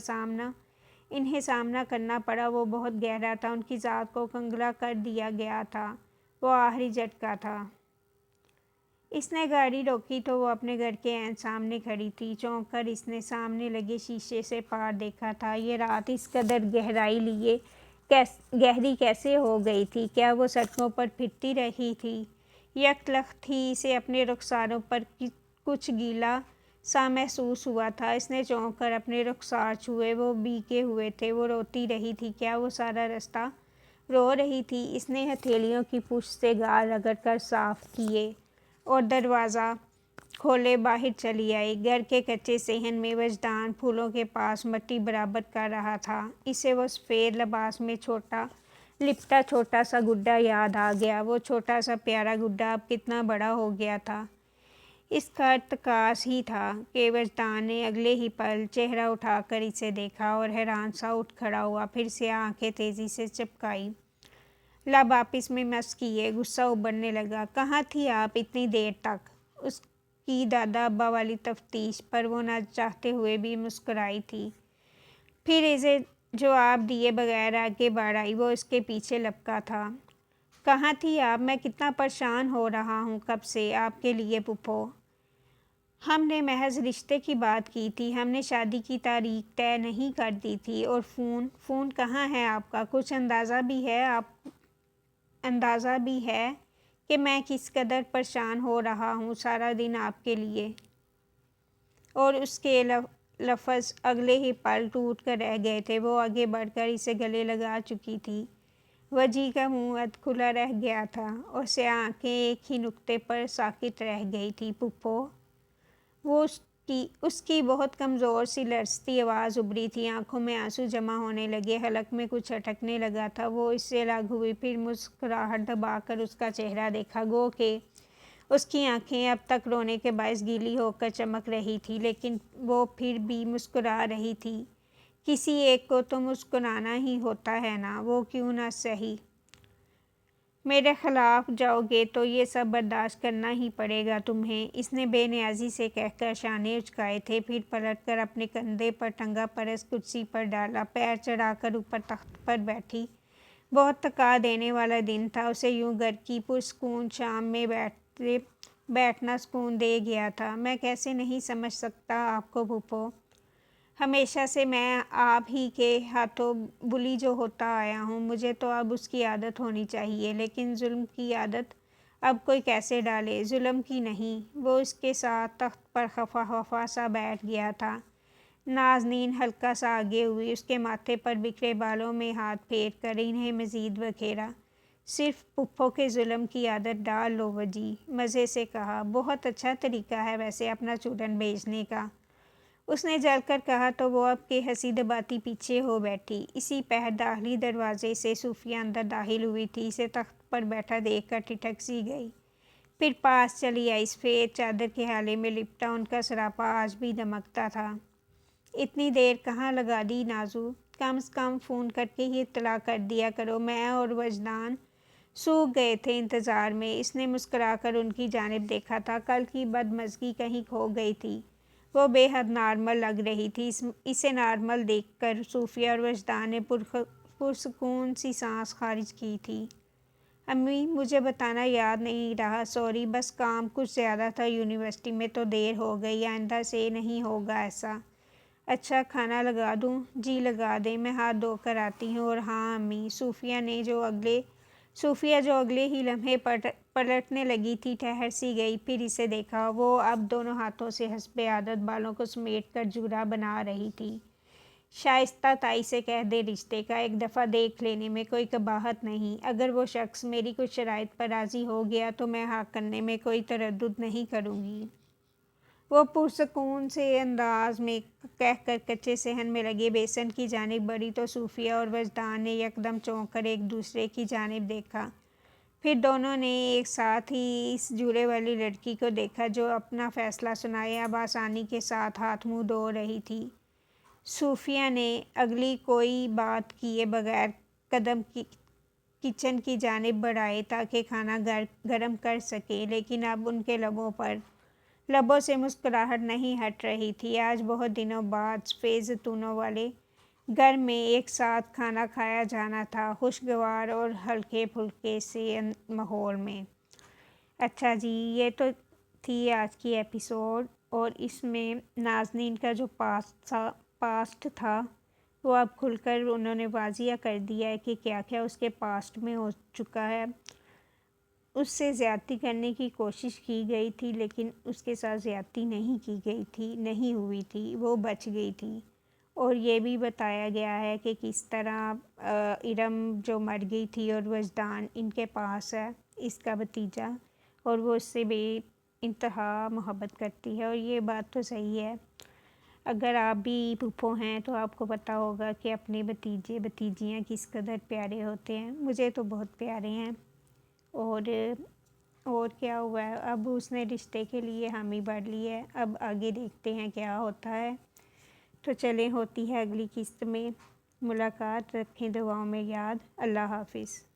Speaker 1: انہیں سامنا کرنا پڑا وہ بہت گہرا تھا، ان کی ذات کو کنگلا کر دیا گیا تھا۔ وہ آخری جھٹکا تھا۔ اس نے گاڑی روکی تو وہ اپنے گھر کے عین سامنے کھڑی تھی۔ چونک کر اس نے سامنے لگے شیشے سے پار دیکھا تھا۔ یہ رات اس قدر گہری کیسے ہو گئی تھی؟ کیا وہ سڑکوں پر پھرتی رہی تھی؟ یک لخت ہی اسے اپنے رخساروں پر کچھ گیلا سا محسوس ہوا تھا۔ اس نے چونک کر اپنے رخسار چھوئے، وہ بھیگے ہوئے تھے۔ وہ روتی رہی تھی، کیا وہ سارا رستہ رو رہی تھی؟ اس نے ہتھیلیوں کی پشت سے گال رگڑ کر صاف کیے اور دروازہ کھولے باہر چلی آئی۔ گھر کے کچے صحن میں وجدان پھولوں کے پاس مٹی برابر کر رہا تھا۔ اسے وہ سفید لباس میں لپٹا چھوٹا سا گڈا یاد آ گیا۔ وہ چھوٹا سا پیارا گڈا اب کتنا بڑا ہو گیا تھا، اس کا ارتکاز ہی تھا کہ وجدان نے اگلے ہی پل چہرہ اٹھا کر اسے دیکھا اور حیران سا اٹھ کھڑا ہوا۔ پھر سیاہ آنکھیں تیزی سے چپکائی، لب آپس میں مس کیے، غصہ ابلنے لگا۔ کہاں تھی آپ اتنی دیر تک؟ اس کی دادا ابا والی تفتیش پر وہ نہ چاہتے ہوئے بھی مسکرائی تھی، پھر اسے جواب دیے بغیر آگے بڑھ آئی۔ وہ اس کے پیچھے لپکا تھا۔ کہاں تھی آپ؟ میں کتنا پریشان ہو رہا ہوں کب سے آپ کے لیے پھپھو۔ ہم نے محض رشتے کی بات کی تھی، ہم نے شادی کی تاریخ طے نہیں کر دی تھی۔ اور فون کہاں ہے آپ کا؟ کچھ اندازہ بھی ہے کہ میں کس قدر پریشان ہو رہا ہوں سارا دن آپ کے لیے؟ اور اس کے لفظ اگلے ہی پل ٹوٹ کر رہ گئے تھے۔ وہ آگے بڑھ کر اسے گلے لگا چکی تھی۔ وجی کا منہ اد کھلا رہ گیا تھا اور سیاہ آنکھیں ایک ہی نقطے پر ساکت رہ گئی تھیں۔ پھپھو، وہ اس کی بہت کمزور سی لرزتی آواز ابھری تھی۔ آنکھوں میں آنسو جمع ہونے لگے، حلق میں کچھ اٹکنے لگا تھا۔ وہ اس سے الگ ہوئی، پھر مسکراہٹ دبا کر اس کا چہرہ دیکھا، گو کہ اس کی آنکھیں اب تک رونے کے باعث گیلی ہو کر چمک رہی تھیں، لیکن وہ پھر بھی مسکرا رہی تھی۔ کسی ایک کو تو مسکرانا ہی ہوتا ہے نا، وہ کیوں نہ سہی؟ میرے خلاف جاؤ گے تو یہ سب برداشت کرنا ہی پڑے گا تمہیں، اس نے بے نیازی سے کہہ کر شانے اچکائے تھے، پھر پلٹ کر اپنے کندھے پر ٹنگا پرست کرسی پر ڈالا، پیر چڑھا کر اوپر تخت پر بیٹھی۔ بہت تھکا دینے والا دن تھا۔ اسے یوں گھر کی پرسکون شام میں بیٹھنا سکون دے گیا تھا۔ میں کیسے نہیں سمجھ سکتا آپ کو پھوپھو، ہمیشہ سے میں آپ ہی کے ہاتھوں بلی جو ہوتا آیا ہوں۔ مجھے تو اب اس کی عادت ہونی چاہیے، لیکن ظلم کی عادت اب کوئی کیسے ڈالے؟ ظلم کی نہیں۔ وہ اس کے ساتھ تخت پر خفا خفا سا بیٹھ گیا تھا۔ نازنین ہلکا سا آگے ہوئی، اس کے ماتھے پر بکھرے بالوں میں ہاتھ پھیر کر انہیں مزید بکھیرا۔ صرف پھپھو کے ظلم کی عادت ڈال لو وجی، مزے سے کہا۔ بہت اچھا طریقہ ہے ویسے اپنا چوڑن بھیجنے کا، اس نے جل کر کہا تو وہ اب کے ہنسی دباتی پیچھے ہو بیٹھی۔ اسی پہر داخلی دروازے سے صوفیہ اندر داخل ہوئی تھی۔ اسے تخت پر بیٹھا دیکھ کر ٹھٹک سی گئی، پھر پاس چلی آئی۔ سفید چادر کے حالے میں لپٹا ان کا سراپا آج بھی دمکتا تھا۔ اتنی دیر کہاں لگا دی نازو؟ کم از کم فون کر کے ہی اطلاع کر دیا کرو۔ میں اور وجدان سوکھ گئے تھے انتظار میں۔ اس نے مسکرا کر ان کی جانب دیکھا تھا۔ کل کی بدمزگی کہیں کھو گئی تھی۔ وہ بے حد نارمل لگ رہی تھی۔ اسے نارمل دیکھ کر صوفیہ اور وجدان نے پرسکون سی سانس خارج کی تھی۔ امی، مجھے بتانا یاد نہیں رہا، سوری، بس کام کچھ زیادہ تھا یونیورسٹی میں تو دیر ہو گئی، آئندہ سے نہیں ہوگا ایسا۔ اچھا، کھانا لگا دوں؟ جی لگا دیں، میں ہاتھ دھو کر آتی ہوں۔ اور ہاں امی، صوفیہ جو اگلے ہی لمحے پلٹنے لگی تھی ٹھہر سی گئی، پھر اسے دیکھا۔ وہ اب دونوں ہاتھوں سے حسب عادت بالوں کو سمیٹ کر جورا بنا رہی تھی۔ شائستہ تائی سے کہہ دے رشتے کا ایک دفعہ دیکھ لینے میں کوئی قباحت نہیں۔ اگر وہ شخص میری کچھ شرائط پر راضی ہو گیا تو میں ہاں کرنے میں کوئی تردد نہیں کروں گی، وہ پرسکون سے انداز میں کہہ کر کچے صحن میں لگے بیسن کی جانب بڑھی تو صوفیہ اور وجدان نے یکدم چونک کر ایک دوسرے کی جانب دیکھا۔ پھر دونوں نے ایک ساتھ ہی اس جوڑے والی لڑکی کو دیکھا جو اپنا فیصلہ سنائے اب آسانی کے ساتھ ہاتھ منہ دھو رہی تھی۔ صوفیہ نے اگلی کوئی بات کیے بغیر قدم کچن کی جانب بڑھائے تاکہ کھانا گرم کر سکے، لیکن اب ان کے لبوں سے مسکراہٹ نہیں ہٹ رہی تھی۔ آج بہت دنوں بعد سفید زیتونوں والے گھر میں ایک ساتھ کھانا کھایا جانا تھا، خوشگوار اور ہلکے پھلکے سے ماحول میں۔ اچھا جی، یہ تو تھی آج کی ایپیسوڈ، اور اس میں نازنین کا جو پاسٹ تھا وہ اب کھل کر انہوں نے واضح کر دیا ہے کہ کیا کیا اس کے پاسٹ میں ہو چکا ہے۔ اس سے زیادتی کرنے کی کوشش کی گئی تھی لیکن اس کے ساتھ زیادتی نہیں کی گئی تھی، نہیں ہوئی تھی، وہ بچ گئی تھی۔ اور یہ بھی بتایا گیا ہے کہ کس طرح ارم جو مر گئی تھی اور وجدان ان کے پاس ہے، اس کا بھتیجا، اور وہ اس سے بے انتہا محبت کرتی ہے، اور یہ بات تو صحیح ہے۔ اگر آپ بھی پھوپھو ہیں تو آپ کو پتہ ہوگا کہ اپنے بھتیجے بھتیجیاں کس قدر پیارے ہوتے ہیں۔ مجھے تو بہت پیارے ہیں۔ اور کیا ہوا ہے، اب اس نے رشتے کے لیے حامی بھر لی ہے، اب آگے دیکھتے ہیں کیا ہوتا ہے۔ تو چلیں، ہوتی ہے اگلی قسط میں ملاقات، رکھیں دعاؤں میں یاد۔ اللہ حافظ۔